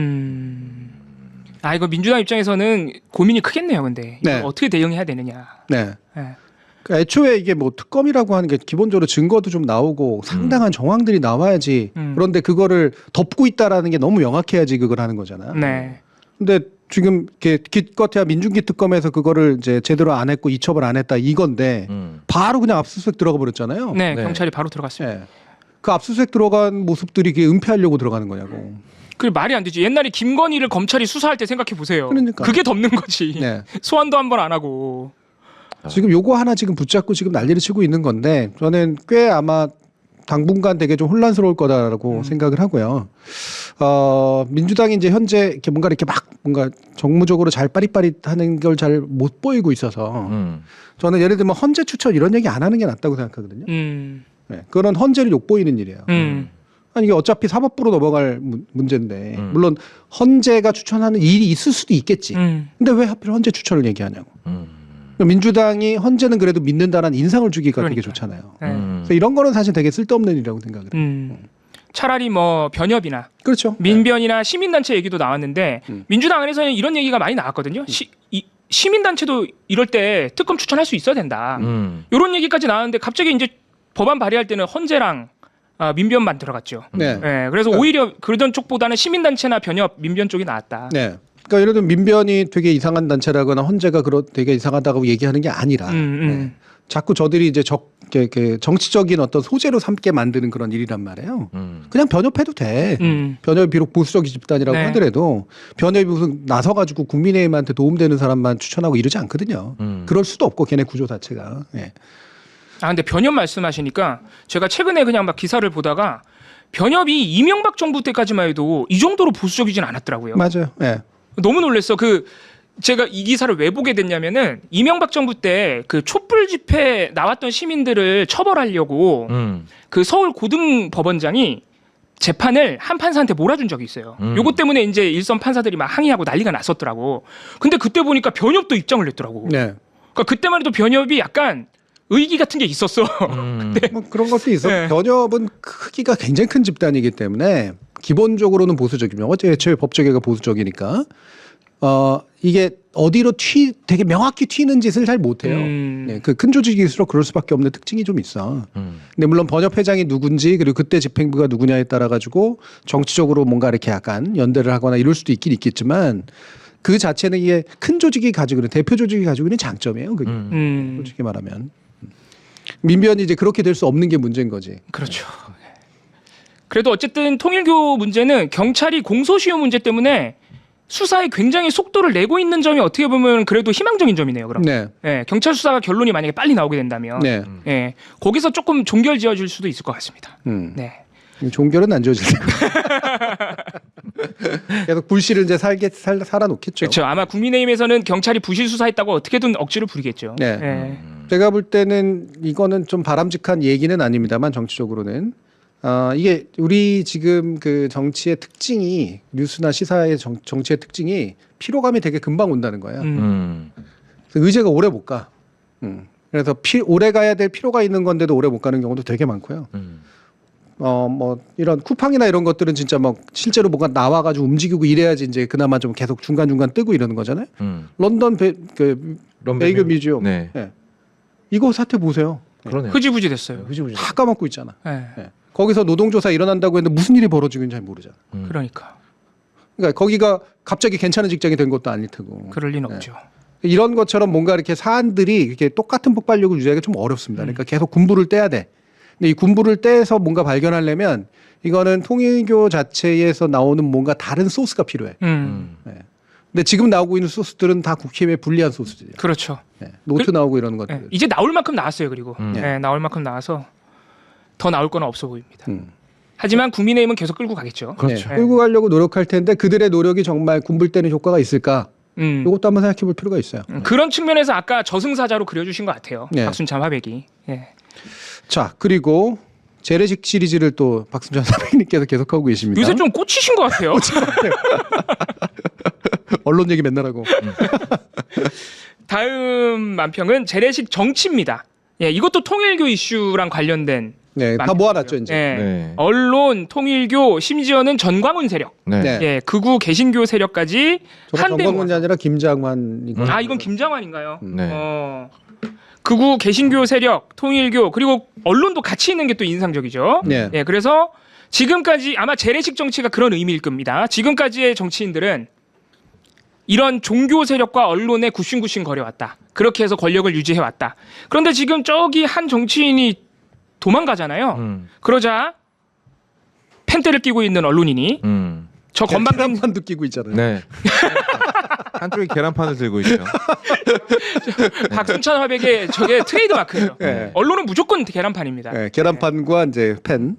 아 이거 민주당 입장에서는 고민이 크겠네요. 근데 네. 이거 어떻게 대응해야 되느냐. 네. 네. 그러니까 애초에 이게 뭐 특검이라고 하는 게 기본적으로 증거도 좀 나오고 상당한 정황들이 나와야지. 그런데 그거를 덮고 있다라는 게 너무 명확해야지 그걸 하는 거잖아. 네. 근데 지금 이렇게 기껏해야 민중기 특검에서 그거를 이제 제대로 안 했고 이첩을 안 했다 이건데 바로 그냥 압수수색 들어가 버렸잖아요. 네, 네. 경찰이 바로 들어갔습니다. 네. 그 압수수색 들어간 모습들이 그게 은폐하려고 들어가는 거냐고. 그 말이 안 되지. 옛날에 김건희를 검찰이 수사할 때 생각해 보세요. 그러니까. 그게 덮는 거지. 네. 소환도 한 번 안 하고. 지금 요거 하나 지금 붙잡고 지금 난리를 치고 있는 건데 저는 꽤 아마 당분간 되게 좀 혼란스러울 거다라고 생각을 하고요. 민주당이 이제 현재 이렇게 뭔가 정무적으로 잘 빠릿빠릿하는 걸 잘 못 보이고 있어서 저는 예를 들면 헌재 추천 이런 얘기 안 하는 게 낫다고 생각하거든요. 네, 그런 헌재를 욕보이는 일이에요. 아니 이게 어차피 사법부로 넘어갈 문제인데 물론 헌재가 추천하는 일이 있을 수도 있겠지. 근데 왜 하필 헌재 추천을 얘기하냐고. 민주당이 헌재는 그래도 믿는다라는 인상을 주기가 되게 좋잖아요. 네. 그래서 이런 거는 사실 되게 쓸데없는 일이라고 생각을 해요. 차라리 뭐 변협이나 그렇죠. 민변이나 시민단체 얘기도 나왔는데 민주당 안에서는 이런 얘기가 많이 나왔거든요. 시민단체도 이럴 때 특검 추천할 수 있어야 된다. 이런 얘기까지 나왔는데 갑자기 이제 법안 발의할 때는 헌재랑 민변만 들어갔죠. 네. 네, 그래서 오히려 그러던 쪽보다는 시민단체나 변협, 민변 쪽이 나왔다. 네. 그러니까 예를 들면 민변이 되게 이상한 단체라거나 헌재가 되게 이상하다고 얘기하는 게 아니라 네. 자꾸 저들이 이제 정치적인 어떤 소재로 삼게 만드는 그런 일이란 말이에요. 그냥 변협해도 돼. 변협이 비록 보수적 집단이라고 네. 하더라도 변협이 무슨 나서가지고 국민의힘한테 도움되는 사람만 추천하고 이러지 않거든요. 그럴 수도 없고 걔네 구조 자체가. 네. 아 근데 변협 말씀하시니까 제가 최근에 그냥 막 기사를 보다가 변협이 이명박 정부 때까지만 해도 이 정도로 보수적이진 않았더라고요. 맞아요. 네. 너무 놀랐어. 제가 이 기사를 왜 보게 됐냐면은 이명박 정부 때 그 촛불 집회 나왔던 시민들을 처벌하려고 그 서울 고등법원장이 재판을 한 판사한테 몰아준 적이 있어요. 요것 때문에 이제 일선 판사들이 막 항의하고 난리가 났었더라고. 근데 그때 보니까 변협도 입장을 냈더라고. 네. 그러니까 그때만 해도 변협이 약간 의기 같은 게 있었어. 뭐 그런 것도 있어. 네. 변협은 크기가 굉장히 큰 집단이기 때문에 기본적으로는 보수적이면 애초에 법조계가 보수적이니까 이게 어디로 되게 명확히 튀는 짓을 잘 못해요. 네, 그 큰 조직일수록 그럴 수밖에 없는 특징이 좀 있어. 근데 물론 번협 회장이 누군지 그리고 그때 집행부가 누구냐에 따라 가지고 정치적으로 뭔가 이렇게 약간 연대를 하거나 이럴 수도 있긴 있겠지만 그 자체는 이게 큰 조직이 가지고 있는 대표 조직이 가지고 있는 장점이에요. 그게 솔직히 말하면 민변이 이제 그렇게 될 수 없는 게 문제인 거지. 그렇죠. 그래도 어쨌든 통일교 문제는 경찰이 공소시효 문제 때문에 수사에 굉장히 속도를 내고 있는 점이 어떻게 보면 그래도 희망적인 점이네요. 그럼. 네. 네, 경찰 수사가 결론이 만약에 빨리 나오게 된다면, 네. 거기서 조금 종결 지어줄 수도 있을 것 같습니다. 음. 네. 종결은 안 지어질 테고. 계속 불씨를 이제 살아놓겠죠. 그렇죠. 아마 국민의힘에서는 경찰이 부실 수사했다고 어떻게든 억지를 부리겠죠. 네. 예. 제가 볼 때는 이거는 좀 바람직한 얘기는 아닙니다만 정치적으로는 이게 우리 지금 그 정치의 특징이 뉴스나 시사의 정치의 특징이 피로감이 되게 금방 온다는 거예요. 그래서 의제가 오래 못 가. 그래서 오래 가야 될 필요가 있는 건데도 오래 못 가는 경우도 되게 많고요. 뭐 이런 쿠팡이나 이런 것들은 진짜 막 실제로 뭔가 나와가지고 움직이고 이래야지 이제 그나마 좀 계속 중간중간 뜨고 이러는 거잖아요. 런던 베이글 뮤지엄. 네. 예. 이거 사태 보세요. 그러네요. 흐지부지 됐어요. 흐지부지. 다 까먹고 있잖아. 예. 예. 거기서 노동조사 일어난다고 했는데 무슨 일이 벌어지고 있는지 잘 모르잖아. 그러니까 그러니까 거기가 갑자기 괜찮은 직장이 된 것도 아닐 테고. 그럴 리는 없죠. 이런 것처럼 뭔가 이렇게 사안들이 이렇게 똑같은 폭발력을 유지하기가 좀 어렵습니다. 그러니까 계속 군부를 떼야 돼. 근데 이 군부를 떼서 뭔가 발견하려면 이거는 통일교 자체에서 나오는 뭔가 다른 소스가 필요해. 네. 근데 지금 나오고 있는 소스들은 다 국힘에 불리한 소스들이에요. 그렇죠. 네. 노트 나오고 이런 것들. 예. 이제 나올 만큼 나왔어요. 그리고 네. 예, 나올 만큼 나와서 더 나올 건 없어 보입니다. 하지만 국민의힘은 계속 끌고 가겠죠. 그렇죠. 네. 끌고 가려고 노력할 텐데 그들의 노력이 정말 군불 때는 효과가 있을까? 이것도 한번 생각해 볼 필요가 있어요. 그런 측면에서 아까 저승사자로 그려주신 것 같아요. 네. 박순찬 화백이. 예. 자, 그리고 재래식 시리즈를 또 박순찬 선배님께서 계속하고 계십니다. 요새 좀 꽂히신 것 같아요. 언론 얘기 맨날 하고. 다음 만평은 재래식 정치입니다. 예, 이것도 통일교 이슈랑 관련된. 네, 다 모아놨죠 이제. 예. 네. 언론, 통일교, 심지어는 전광훈 세력, 네. 네. 예, 극우 개신교 세력까지 한데 정광훈이 아니라 김장환이고. 아 이건 김장환인가요? 네. 극우 개신교 세력, 통일교 그리고 언론도 같이 있는 게 또 인상적이죠. 네. 예, 그래서 지금까지 아마 재래식 정치가 그런 의미일 겁니다. 지금까지의 정치인들은 이런 종교 세력과 언론에 굿싱굿싱 거려왔다. 그렇게 해서 권력을 유지해왔다. 그런데 지금 저기 한 정치인이 도망가잖아요. 그러자 펜대를 끼고 있는 언론인이 저 건방진 계란판도 끼고 있잖아요. 네. 한쪽에 계란판을 들고 있죠. 박순찬 화백의 저게 트레이드 마크예요. 네. 언론은 무조건 계란판입니다. 네, 계란판과 이제 펜.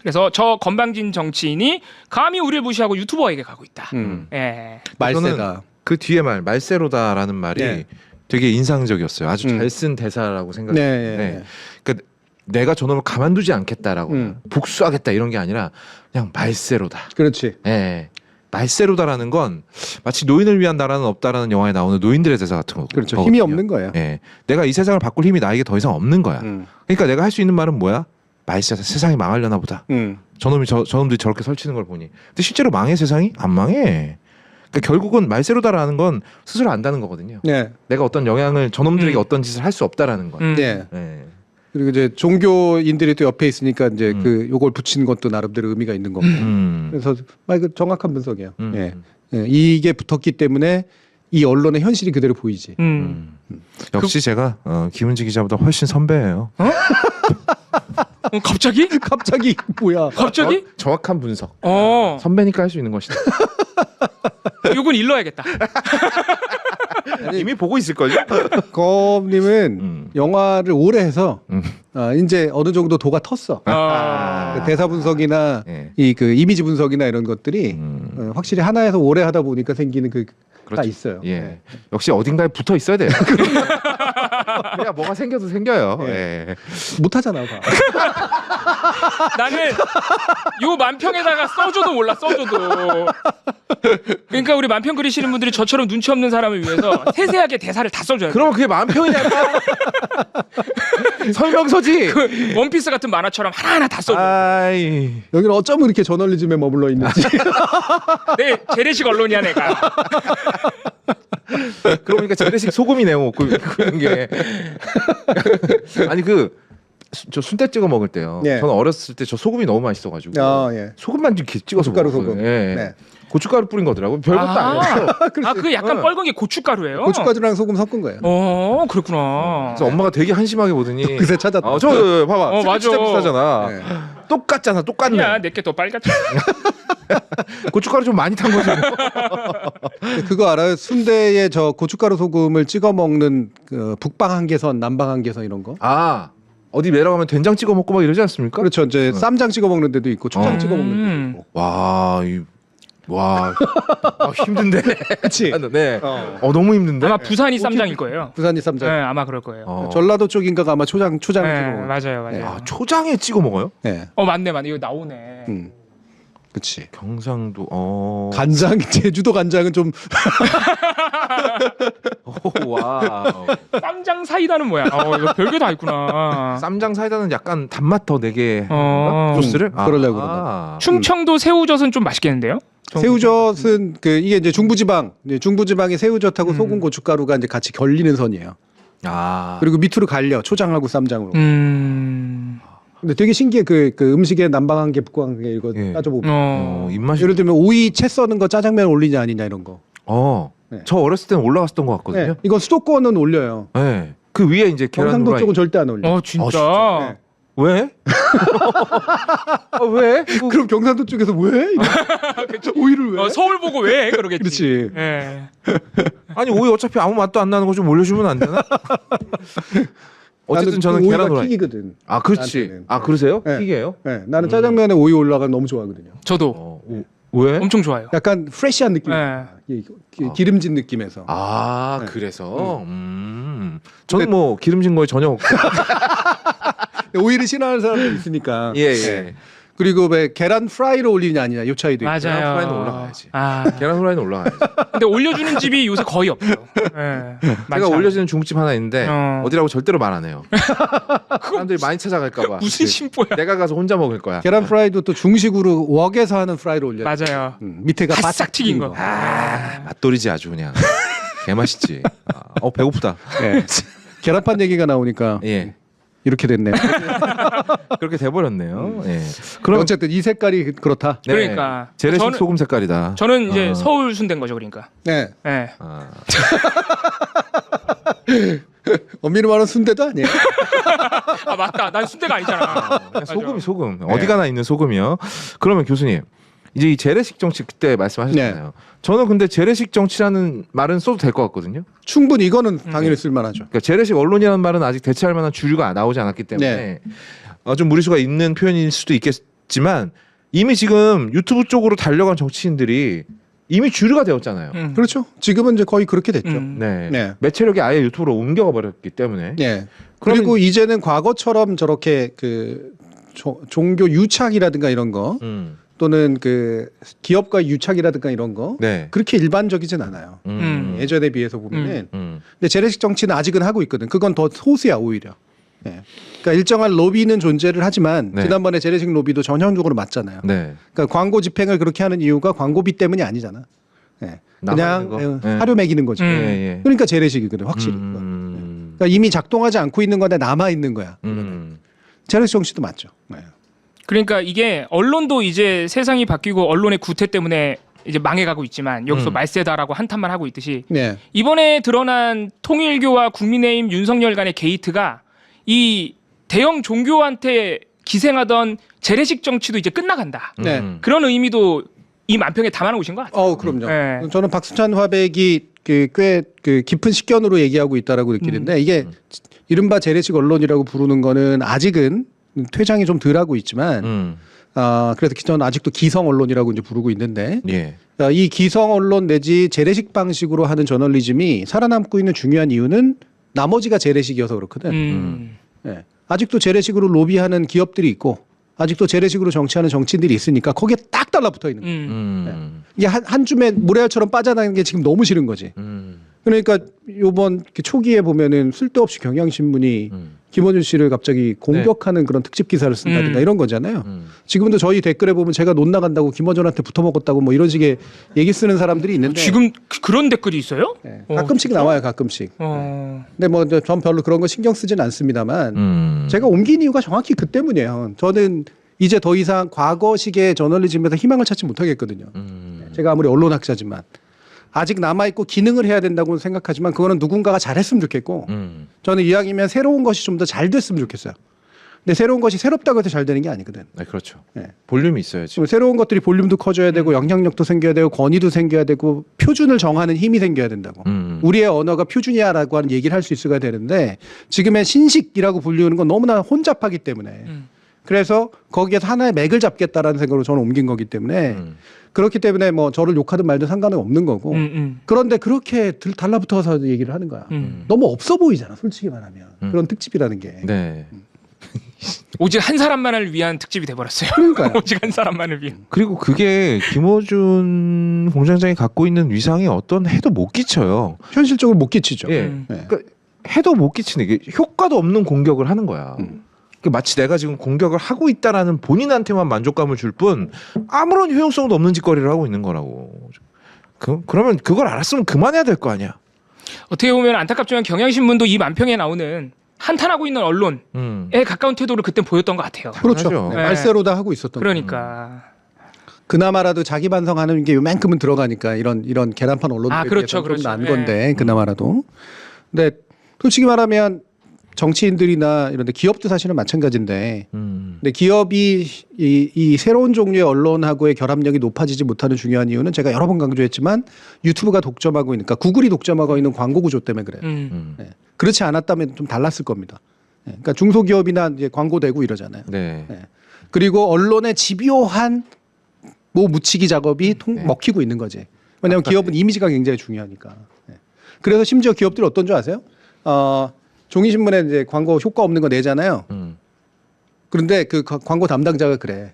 그래서 저 건방진 정치인이 감히 우리를 무시하고 유튜버에게 가고 있다. 예. 말세다. 그 뒤에 말세로다라는 말이 네. 되게 인상적이었어요. 아주 잘 쓴 대사라고 생각해요. 네. 네. 그러니까 내가 저놈을 가만두지 않겠다라고 복수하겠다 이런 게 아니라 그냥 말세로다. 그렇지. 예. 말세로다라는 건 마치 노인을 위한 나라는 없다라는 영화에 나오는 노인들의 대사 같은 거. 그렇죠. 힘이 없는 거예요. 예. 내가 이 세상을 바꿀 힘이 나에게 더 이상 없는 거야. 그러니까 내가 할 수 있는 말은 뭐야? 말세다. 세상이 망하려나 보다. 저놈들이 저렇게 설치는 걸 보니. 근데 실제로 망해 세상이? 안 망해. 그러니까 결국은 말세로다라는 건 스스로 안다는 거거든요. 네. 내가 어떤 영향을 저놈들에게 어떤 짓을 할 수 없다라는 거. 네. 예. 그리고 이제 종교인들이 또 옆에 있으니까 이제 그 요걸 붙이는 것도 나름대로 의미가 있는 거고. 그래서 그 정확한 분석이에요. 예. 예. 이게 붙었기 때문에 이 언론의 현실이 그대로 보이지. 역시 제가 김은지 기자보다 훨씬 선배예요. 갑자기? 갑자기 뭐야? 갑자기? 정확한 분석. 어. 선배니까 할 수 있는 것이다. 이건 일러야겠다. 이미 보고 있을 걸요. 검님은 영화를 오래 해서 이제 어느 정도 도가 텄어. 아. 그 대사 분석이나 예. 이 그 이미지 분석이나 이런 것들이 확실히 하나에서 오래 하다 보니까 생기는 다 그렇죠. 있어요. 예. 네. 역시 어딘가에 붙어 있어야 돼요. 그냥 뭐가 생겨도 생겨요. 예. 못 하잖아. 봐. 나는 요 만평에다가 써줘도 몰라 써줘도. 그러니까 우리 만평 그리시는 분들이 저처럼 눈치 없는 사람을 위해서 세세하게 대사를 다 써줘야 돼. 그럼 그게 만평이냐까 설명서지. 그 원피스 같은 만화처럼 하나하나 다 써줘. 아이. 여기는 어쩜 이렇게 저널리즘에 머물러 있는지. 네, 내 재래식 언론이야 내가. 그러니까 재래식 소금이네요. 그런 게. 아니 저 순대 찍어 먹을 때요. 예. 저는 어렸을 때 저 소금이 너무 맛있어가지고 예. 소금만 이렇게 찍어서 고춧가루 먹었거든요. 소금. 예. 네. 고춧가루 뿌린 거더라고. 별것도 아니었어. 그 약간 뻘건 게 고춧가루예요. 고춧가루랑 소금 섞은 거예요. 그렇구나. 그래서 엄마가 되게 한심하게 보더니 그새 찾았다. 저 봐봐. 맞아. 진짜 비싸잖아. 네. 똑같잖아. 똑같네. 야, 내게 더 빨갛지. 고춧가루 좀 많이 탄 거죠. 그거 알아요? 순대에 저 고춧가루 소금을 찍어 먹는 그 북방 한계선, 남방 한계선 이런 거. 어디 내려가면 된장 찍어 먹고 막 이러지 않습니까? 그렇죠. 이제 쌈장 찍어 먹는 데도 있고 초장 찍어 먹는 데도 있고. 와, 힘든데. 그렇지. 네. 너무 힘든데. 아마 부산이 쌈장일 거예요. 부산이 쌈장. 네, 아마 그럴 거예요. 전라도 쪽인가가 아마 초장 찍어 네, 먹어요. 맞아요. 네. 초장에 찍어 먹어요? 네. 맞네. 이거 나오네. 그렇지. 경상도. 간장 제주도 간장은 좀 와. 쌈장 사이다는 뭐야? 이거 별게 다 있구나. 쌈장 사이다는 약간 단맛 더 내게 어. 소스를. 그러려고 그런다. 충청도 새우젓은 좀 맛있겠는데요? 새우젓은 이게 이제 중부지방의 새우젓하고 소금 고춧가루가 이제 같이 결리는 선이에요. 그리고 밑으로 갈려 초장하고 쌈장으로. 근데 되게 신기해 그 음식에 남방한 게 북방한 게 이거 예. 따져보면 입맛이. 예를 들면 오이 채 써는 거 짜장면 올리냐 아니냐 이런 거. 네. 저 어렸을 때는 올라갔었던 것 같거든요. 네. 이건 수도권은 올려요. 네. 그 위에 이제 계란 경상도 후라이. 쪽은 절대 안 올려. 진짜. 네. 왜? 왜? 그럼 경상도 쪽에서 왜? 오이를 왜? 서울 보고 왜 그러겠지. 그렇지. 예. 아니 오이 어차피 아무 맛도 안 나는 거 좀 올려주면 안 되나? 어쨌든 저는 계란 후라이. 킥이거든. 그렇지. 나한테는. 그러세요? 네. 킥이에요? 네, 나는 짜장면에 오이 올라가면 너무 좋아하거든요. 저도 왜? 엄청 좋아요. 약간 프레시한 느낌. 네. 기름진 느낌에서. 아 네. 그래서 저는 뭐 기름진 거에 전혀 없고. 오이를 싫어하는 사람도 있으니까. 예. 네. 그리고 왜 계란 프라이로 올리냐 아니냐 요 차이도 있고. 맞아요. 계란 후라이는 올라가야지. 아, 계란 후라이는 올라가야지. 근데 올려주는 집이 요새 거의 없어요. 제가 올려주는 중국집 하나 있는데 어디라고 절대로 말 안 해요. 사람들이 많이 찾아갈까봐. 무슨 심보야? 내가 가서 혼자 먹을 거야. 계란 프라이도 또 중식으로 웍에서 하는 프라이로 올려. 맞아요. 밑에가 바싹 튀긴 거. 맛돌이지 아주 그냥. 개 맛있지. 배고프다. 네. 계란판 얘기가 나오니까 예. 이렇게 됐네요. 그렇게 돼버렸네요. 예. 그럼 어쨌든 이 색깔이 그렇다. 네. 그러니까 재래식 저는- 소금 색깔이다. 저는 이제 서울 순대인 거죠, 그러니까. 네. 네. 엄밀히 말하면 순대도 아니에요. 맞다. 난 순대가 아니잖아. 소금이 소금. 어디 가나 있는 소금이요. 그러면 교수님 이제 이 재래식 정치 그때 말씀하셨잖아요. 저는 근데 재래식 정치라는 말은 써도 될 것 같거든요. 충분히 이거는 당연히 쓸만하죠. 그러니까 재래식 언론이라는 말은 아직 대체할 만한 주류가 나오지 않았기 때문에 좀 무리수가 있는 표현일 수도 있겠지만 이미 지금 유튜브 쪽으로 달려간 정치인들이 이미 주류가 되었잖아요. 그렇죠. 지금은 이제 거의 그렇게 됐죠. 네. 네. 매체력이 아예 유튜브로 옮겨가 버렸기 때문에. 네. 그리고 이제는 과거처럼 저렇게 종교 유착이라든가 이런 거 또는 기업과 유착이라든가 이런 거 네. 그렇게 일반적이진 않아요. 예전에 비해서 보면은. 근데 재래식 정치는 아직은 하고 있거든. 그건 더 소수야 오히려. 네. 그러니까 일정한 로비는 존재를 하지만 네. 지난번에 재래식 로비도 전형적으로 맞잖아요. 네. 그러니까 광고 집행을 그렇게 하는 이유가 광고비 때문이 아니잖아. 네. 남아있는 그냥 거. 네. 하루 매기는 거지. 예, 예. 그러니까 재래식이거든, 확실히. 그러니까 이미 작동하지 않고 있는 건데 남아 있는 거야. 재래식 정치도 맞죠. 네. 그러니까 이게 언론도 이제 세상이 바뀌고 언론의 구태 때문에 이제 망해가고 있지만 여기서 말세다라고 한탄만 하고 있듯이 네. 이번에 드러난 통일교와 국민의힘 윤석열 간의 게이트가 이 대형 종교한테 기생하던 재래식 정치도 이제 끝나간다. 네. 그런 의미도 이 만평에 담아놓으신 것 같아요. 그럼요. 네. 저는 박수찬 화백이 꽤 깊은 식견으로 얘기하고 있다라고 느끼는데 이게 이른바 재래식 언론이라고 부르는 거는 아직은 퇴장이 좀 덜하고 있지만 그래서 저는 아직도 기성 언론이라고 이제 부르고 있는데 예. 이 기성 언론 내지 재래식 방식으로 하는 저널리즘이 살아남고 있는 중요한 이유는 나머지가 재래식이어서 그렇거든. 네. 아직도 재래식으로 로비하는 기업들이 있고 아직도 재래식으로 정치하는 정치인들이 있으니까 거기에 딱 달라붙어 있는 거예요. 이게 한 줌에 모래알처럼 빠져나가는 게 지금 너무 싫은 거지. 그러니까 요번 초기에 보면은 쓸데없이 경향신문이 김어준 씨를 갑자기 공격하는 그런 특집 기사를 쓴다든가 이런 거잖아요. 지금도 저희 댓글에 보면 제가 논 나간다고 김어준한테 붙어먹었다고 뭐 이런 식의 얘기 쓰는 사람들이 있는데 지금 그런 댓글이 있어요? 네. 가끔씩 나와요, 가끔씩. 근데 뭐 전 별로 그런 거 신경 쓰진 않습니다만 제가 옮긴 이유가 정확히 그 때문이에요. 저는 이제 더 이상 과거식의 저널리즘에서 희망을 찾지 못하겠거든요. 제가 아무리 언론학자지만 아직 남아있고 기능을 해야 된다고 생각하지만 그거는 누군가가 잘했으면 좋겠고 저는 이왕이면 새로운 것이 좀 더 잘 됐으면 좋겠어요. 근데 새로운 것이 새롭다고 해서 잘 되는 게 아니거든. 네, 그렇죠. 네. 볼륨이 있어야지. 지금 새로운 것들이 볼륨도 커져야 되고 영향력도 생겨야 되고 권위도 생겨야 되고 표준을 정하는 힘이 생겨야 된다고. 우리의 언어가 표준이야라고 하는 얘기를 할 수 있어야 되는데 지금의 신식이라고 불리는 건 너무나 혼잡하기 때문에 그래서 거기에서 하나의 맥을 잡겠다라는 생각으로 저는 옮긴 거기 때문에 그렇기 때문에 뭐 저를 욕하든 말든 상관은 없는 거고 그런데 그렇게 달라붙어서 얘기를 하는 거야. 너무 없어 보이잖아 솔직히 말하면 그런 특집이라는 게. 네. 오직 한 사람만을 위한 특집이 돼버렸어요. 그러니까요. 오직 한 사람만을 위한. 그리고 그게 김어준 공장장이 갖고 있는 위상이 어떤 해도 못 끼쳐요. 현실적으로 못 끼치죠. 예. 네. 그러니까 해도 못 끼치는 게 효과도 없는 공격을 하는 거야. 그러니까 마치 내가 지금 공격을 하고 있다라는 본인한테만 만족감을 줄 뿐 아무런 효용성도 없는 짓거리를 하고 있는 거라고. 그러면 그걸 알았으면 그만해야 될 거 아니야. 어떻게 보면 안타깝지만 경향신문도 이 만평에 나오는 한탄하고 있는 언론에 가까운 태도를 그때 보였던 것 같아요. 그렇죠. 당연하죠. 네. 말세로 다 하고 있었던. 그러니까. 그나마라도 자기 반성하는 게 요만큼은 들어가니까 이런 계란판 언론들에 그렇죠, 비해서는 좀 그렇죠. 난 건데 그나마라도. 근데 솔직히 말하면 정치인들이나 이런데 기업도 사실은 마찬가지인데. 근데 기업이 이 새로운 종류의 언론하고의 결합력이 높아지지 못하는 중요한 이유는 제가 여러 번 강조했지만 유튜브가 독점하고 있으니까 구글이 독점하고 있는 광고 구조 때문에 그래요. 네. 그렇지 않았다면 좀 달랐을 겁니다. 네. 그러니까 중소기업이나 이제 광고 대고 이러잖아요. 네. 네. 그리고 언론의 집요한 뭐 묻히기 작업이 네. 먹히고 있는 거지. 왜냐하면 기업은 이미지가 굉장히 중요하니까. 네. 그래서 심지어 기업들이 어떤 줄 아세요? 종이신문에 이제 광고 효과 없는 거 내잖아요. 그런데 그 광고 담당자가 그래.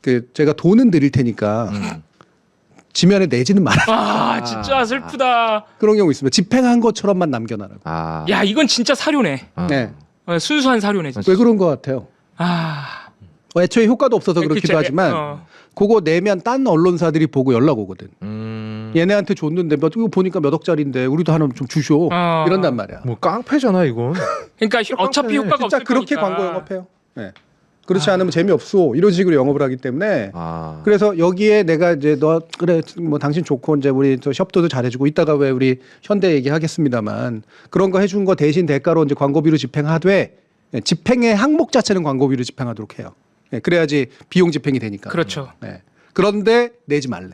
그 제가 돈은 드릴 테니까 지면에 내지는 말아. 아 진짜 슬프다. 그런 경우 있으면 집행한 것처럼만 남겨놔라고. 아. 야 이건 진짜 사료네. 네. 순수한 사료네. 진짜. 왜 그런 것 같아요? 아 애초에 효과도 없어서 그렇기도 그치, 하지만 그거 내면 딴 언론사들이 보고 연락 오거든. 얘네한테 줬는데 이거 보니까 몇 억짜리인데 우리도 하나 좀 주쇼. 이런단 말이야. 뭐 깡패잖아 이건. 그러니까 어차피 효과가 진짜 없을 그렇게 거니까. 광고 영업해요. 네. 그렇지 않으면 재미없어. 이런 식으로 영업을 하기 때문에 그래서 여기에 내가 이제 너 그래 뭐 당신 좋고 이제 우리 또 숍도도 잘해주고 이따가 왜 우리 현대 얘기하겠습니다만 그런 거 해준 거 대신 대가로 이제 광고비로 집행하되 집행의 항목 자체는 광고비로 집행하도록 해요. 네. 그래야지 비용 집행이 되니까. 그렇죠. 네. 그런데 내지 말래.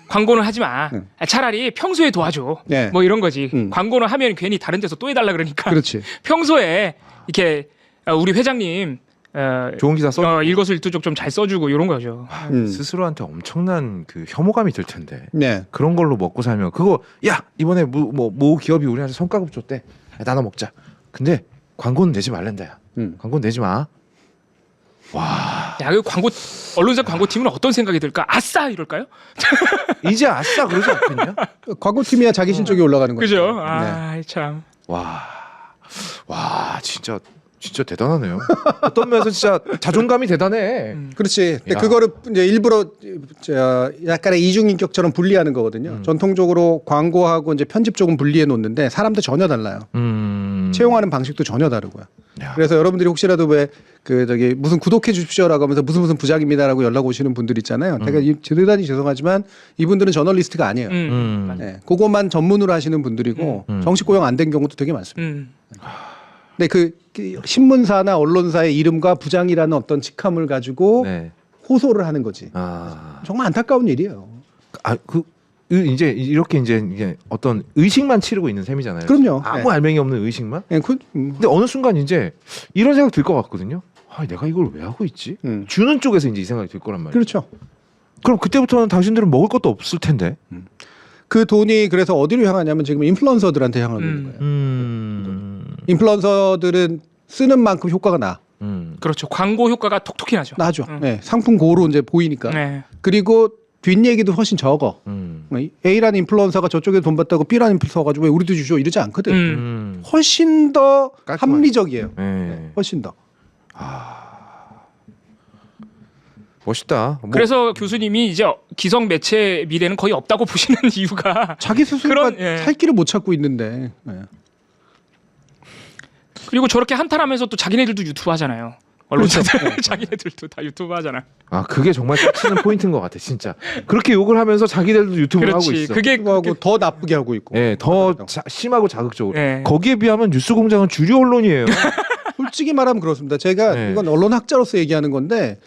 광고는 하지 마. 차라리 평소에 도와줘. 네. 뭐 이런 거지. 광고는 하면 괜히 다른 데서 또 해달라 그러니까. 그렇지. 평소에 이렇게 우리 회장님 좋은 기사 써. 일거수일투족 좀 잘 써주고 이런 거죠. 스스로한테 엄청난 그 혐오감이 들 텐데. 네. 그런 걸로 먹고 살면 그거 야 이번에 모 기업이 우리한테 성과급 줬대. 야, 나눠 먹자. 근데 광고는 내지 말란다야. 광고는 내지 마. 와. 야, 그 언론사 광고팀은 어떤 생각이 들까? 아싸 이럴까요? 이제 아싸 그러지 않겠냐? 광고팀이야 자기 실적이 올라가는 거죠. 그죠? 네. 아, 참. 와 진짜 대단하네요. 어떤 면에서 진짜 자존감이 대단해. 그렇지. 근데 야. 그거를 이제 일부러 약간의 이중인격처럼 분리하는 거거든요. 전통적으로 광고하고 이제 편집 쪽은 분리해 놓는데 사람들 전혀 달라요. 채용하는 방식도 전혀 다르고요. 야. 그래서 여러분들이 혹시라도 왜 그 저기 무슨 구독해 주십시오라고 하면서 무슨 부장입니다라고 연락 오시는 분들 있잖아요. 제가 대단히 죄송하지만 이분들은 저널리스트가 아니에요. 네, 그것만 전문으로 하시는 분들이고 정식 고용 안 된 경우도 되게 많습니다. 근데 그 신문사나 언론사의 이름과 부장이라는 어떤 직함을 가지고 네. 호소를 하는 거지. 아. 정말 안타까운 일이에요. 이제 이렇게 이제 어떤 의식만 치르고 있는 셈이잖아요. 그럼요. 아무 네. 알맹이 없는 의식만. 네, 근데 어느 순간 이제 이런 생각 들 것 같거든요. 아, 내가 이걸 왜 하고 있지? 주는 쪽에서 이제 이 생각이 들 거란 말이에요. 그렇죠. 그럼 그때부터는 당신들은 먹을 것도 없을 텐데. 그 돈이 그래서 어디로 향하냐면 지금 인플루언서들한테 향하고 있는 거예요. 인플루언서들은 쓰는 만큼 효과가 그렇죠. 광고 효과가 톡톡히 나죠. 나죠. 네, 상품 고로 이제 보이니까. 네. 그리고 뒷얘기도 훨씬 적어. A라는 인플루언서가 저쪽에 돈 받다고 B라는 인플루언서 가지고 왜 우리도 주죠 이러지 않거든. 훨씬 더 깔끔하게. 합리적이에요. 네. 훨씬 더. 멋있다. 그래서 교수님이 이제 기성 매체 미래는 거의 없다고 보시는 이유가 자기 스스로가 그런, 예. 살 길을 못 찾고 있는데. 네. 그리고 저렇게 한탄하면서 또 자기네들도 유튜브 하잖아요. 언론사들 그렇죠. 자기네들도 다 유튜브 하잖아. 아 그게 정말 꽂히는 포인트인 것 같아 진짜. 그렇게 욕을 하면서 자기들도 유튜브를 하고 그렇지. 있어. 그게 하고 더 나쁘게 하고 있고. 더 심하고 자극적으로. 예. 거기에 비하면 뉴스공장은 주류 언론이에요. 솔직히 말하면 그렇습니다. 제가 네. 이건 언론학자로서 얘기하는 건데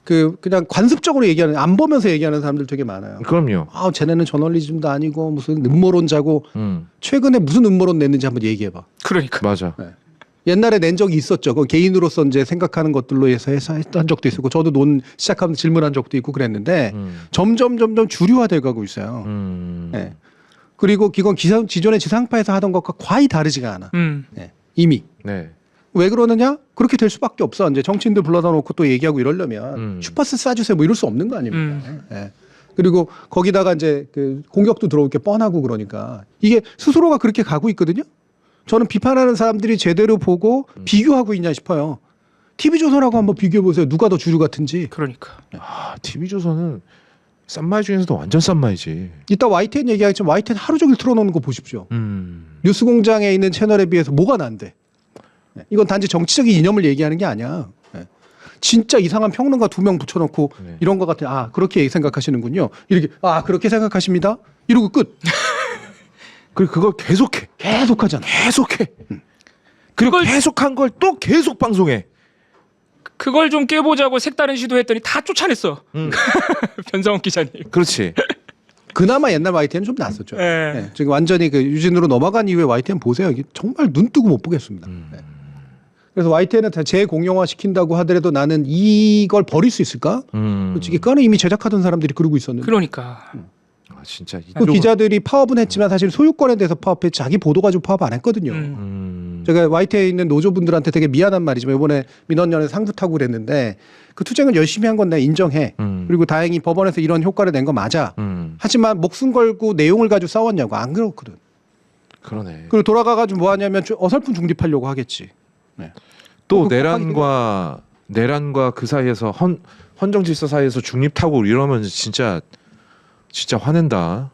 그냥 관습적으로 얘기하는 안 보면서 얘기하는 사람들 되게 많아요. 그럼요. 아, 쟤네는 저널리즘도 아니고 무슨 음모론자고 최근에 무슨 음모론 냈는지 한번 얘기해봐. 그러니까. 맞아. 네. 옛날에 낸 적이 있었죠. 그 개인으로서 이제 생각하는 것들로 해서 한 적도 있었고, 저도 시작하면서 질문한 적도 있고 그랬는데 점점 주류화돼 가고 있어요. 네. 그리고 이건 기존의 지상파에서 하던 것과 거의 다르지가 않아. 네. 이미. 네. 왜 그러느냐? 그렇게 될 수밖에 없어. 이제 정치인들 불러다 놓고 또 얘기하고 이러려면 슈퍼스 쏴주세요 뭐 이럴 수 없는 거 아닙니까? 네. 그리고 거기다가 이제 그 공격도 들어올 게 뻔하고 그러니까 이게 스스로가 그렇게 가고 있거든요. 저는 비판하는 사람들이 제대로 보고 비교하고 있냐 싶어요. TV조선하고 한번 비교해 보세요. 누가 더 주류 같은지. 그러니까. 아, TV조선은 싼마이 중에서도 완전 싼마이지. 이따 YTN 얘기하겠지만 YTN 하루 종일 틀어놓는 거 보십시오. 뉴스공장에 있는 채널에 비해서 뭐가 난데. 네. 이건 단지 정치적인 이념을 얘기하는 게 아니야. 네. 진짜 이상한 평론가 2명 붙여놓고 네. 이런 것 같아. 아, 그렇게 생각하시는군요. 이렇게 그렇게 생각하십니다. 이러고 끝. 그리고 그걸 계속해. 계속하잖아. 계속해. 그리고 계속한 걸 또 계속 방송해. 그걸 좀 깨보자고 색다른 시도했더니 다 쫓아냈어. 변상훈 기자님. 그렇지. 그나마 옛날 YTN은 좀 낫었죠. 네. 네. 지금 완전히 그 유진으로 넘어간 이후에 YTN 보세요. 이게 정말 눈 뜨고 못 보겠습니다. 네. 그래서 YTN은 다 재공영화 시킨다고 하더라도 나는 이걸 버릴 수 있을까? 솔직히 그거는 이미 제작하던 사람들이 그러고 있었는데. 그러니까. 아, 진짜. 그 기자들이 파업은 했지만 사실 소유권에 대해서 파업해 자기 보도 가지고 파업 안 했거든요. 제가 YTN에 있는 노조분들한테 되게 미안한 말이지만 이번에 민원연에 상부 타고 그랬는데 그 투쟁을 열심히 한 건 내가 인정해. 그리고 다행히 법원에서 이런 효과를 낸 거 맞아. 하지만 목숨 걸고 내용을 가지고 싸웠냐고 안 그렇거든. 그러네. 그리고 돌아가가지고 뭐 하냐면 어설픈 중립하려고 하겠지. 네. 또 그 내란과 그 사이에서 헌정 질서 사이에서 중립 타고 이러면 진짜 화낸다.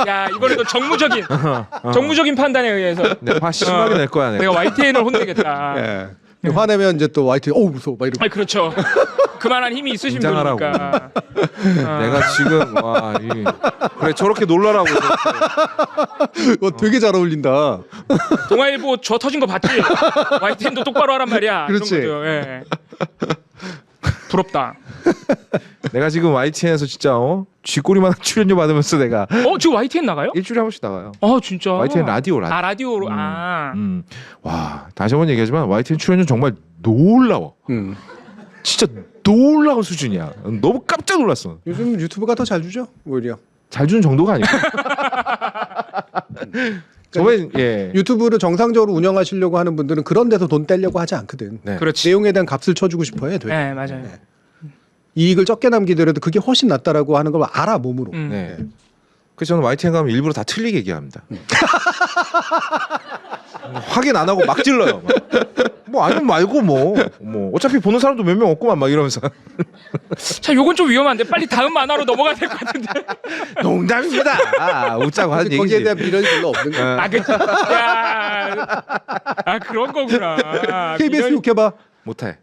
야, 이번에도 정무적인 판단에 의해서 네, 화 심하게 낼 거야. 내가 YTN을 혼내겠다. 네. 화내면 이제 또 YTN 무서워 막 이러고. 아니 그렇죠. 그만한 힘이 있으신 긴장하라고. 분이니까. 내가 지금 그래 저렇게 놀라라고. 되게 잘 어울린다. 동아일보 저 터진 거 봤지? YTN도 똑바로 하란 말이야. 그렇지. 이런 거죠. 예. 부럽다. 내가 지금 YTN에서 진짜 쥐꼬리만한 출연료 받으면서 내가 지금 YTN 나가요? 일주일에 한 번씩 나가요. 진짜. YTN 라디오. 라디오로. 와, 다시 한번 얘기하지만 YTN 출연료 정말 놀라워. 진짜 놀라운 수준이야. 너무 깜짝 놀랐어. 요즘 유튜브가 더 잘 주죠, 오히려. 잘 주는 정도가 아니고. 저번에 유튜브를 정상적으로 운영하시려고 하는 분들은 그런 데서 돈 떼려고 하지 않거든. 네. 그렇지. 내용에 대한 값을 쳐주고 싶어해. 네, 맞아요. 이익을 적게 남기더라도 그게 훨씬 낫다라고 하는 걸 알아 몸으로. 네. 그래서 저는 YTN 가면 일부러 다 틀리게 얘기합니다. 확인 안 하고 막 질러요. 뭐 아니면 말고 뭐 어차피 보는 사람도 몇 명 없구만 막 이러면서. 자, 요건 좀 위험한데 빨리 다음 만화로 넘어가야 될 것 같은데. 농담입니다. 웃자고 하는 얘기지. 거기에 대한 미련이 별로 없는 거야. 그치. 야, 그런 거구나. KBS 욕해봐. 못해.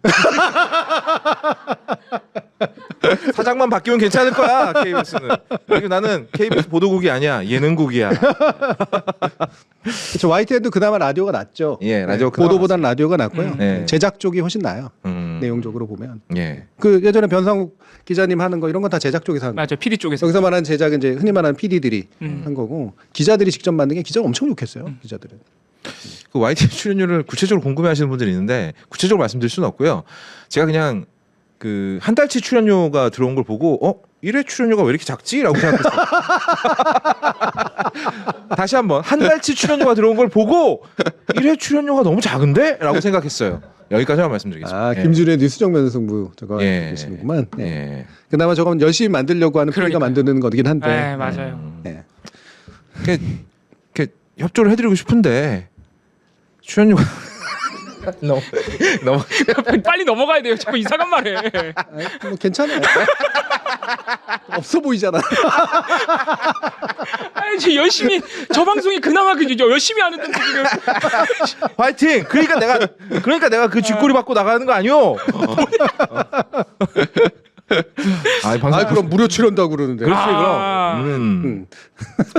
사장만 바뀌면 괜찮을 거야 KBS는. 그리고 나는 KBS 보도국이 아니야 예능국이야. 저 YTN도 그나마 라디오가 낫죠. 예, 라디오 보도보다는 라디오가 낫고요. 네. 제작 쪽이 훨씬 나아요. 내용적으로 보면. 예. 그 예전에 변상욱 기자님 하는 거 이런 건 다 제작 쪽에서 하는 거. 맞아, PD 쪽에서. 여기서 말하는 제작은 이제 흔히 말하는 PD들이 한 거고 기자들이 직접 만든 게 기자가 엄청 욕했어요. 기자들은. 그 YTN 출연료를 구체적으로 궁금해하시는 분들이 있는데 구체적으로 말씀드릴 수는 없고요. 제가 그냥 그 한 달치 출연료가 들어온 걸 보고 1회 출연료가 왜 이렇게 작지라고 생각했어요. 다시 한번 한 달치 출연료가 들어온 걸 보고 1회 출연료가 너무 작은데라고 생각했어요. 여기까지만 말씀드리겠습니다. 김준우의 뉴스정면 승부 저거 계시는구만. 그나마 저건 열심히 만들려고 하는 PD가 만드는 거긴 한데. 네, 맞아요. 이렇게 협조를 해드리고 싶은데 출연료가 너무 빨리 넘어가야 돼요. 자꾸 이상한 말해. 뭐 괜찮아요. 없어 보이잖아. 아니, 열심히 저 방송이 그나마 열심히 하는데 지금. 화이팅. 그러니까 내가 그 쥐꼬리 받고 나가는 거 아니오? 아, 방송 아 그럼 무료 출연다고 그러는데. 그렇지 아. 그럼.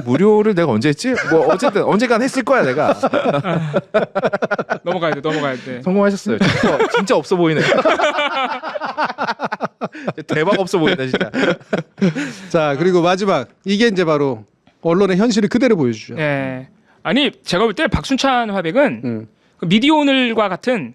무료를 내가 언제 했지? 뭐 어쨌든 언젠간 했을 거야 내가. 넘어가야 돼. 성공하셨어요. 진짜 없어 보이네. 대박 없어 보인다 진짜. 자 그리고 마지막 이게 이제 바로 언론의 현실을 그대로 보여주죠. 예. 아니 제가 볼 때 박순찬 화백은 음. 그 미디어오늘과 같은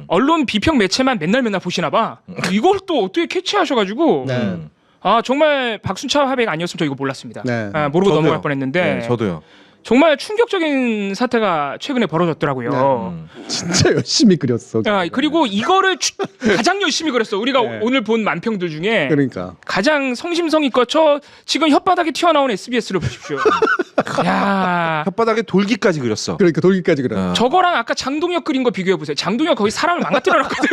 언론 비평 매체만 맨날 보시나 봐. 이걸 또 어떻게 캐치하셔가지고 네. 아 정말 박순찬 화백 아니었으면 저 이거 몰랐습니다. 네. 아, 모르고 저도요. 넘어갈 뻔했는데 네, 저도요. 정말 충격적인 사태가 최근에 벌어졌더라고요. 진짜 열심히 그렸어. 아, 그리고 이거를 가장 열심히 그렸어. 우리가 네. 오늘 본 만평들 중에 그러니까. 가장 성심성의껏 저 지금 혓바닥에 튀어나온 SBS를 보십시오. 야, 혓바닥에 돌기까지 그렸어. 그러니까 돌기까지 그려. 저거랑 아까 장동혁 그린 거 비교해 보세요. 장동혁 거의 사람을 망가뜨려놨거든.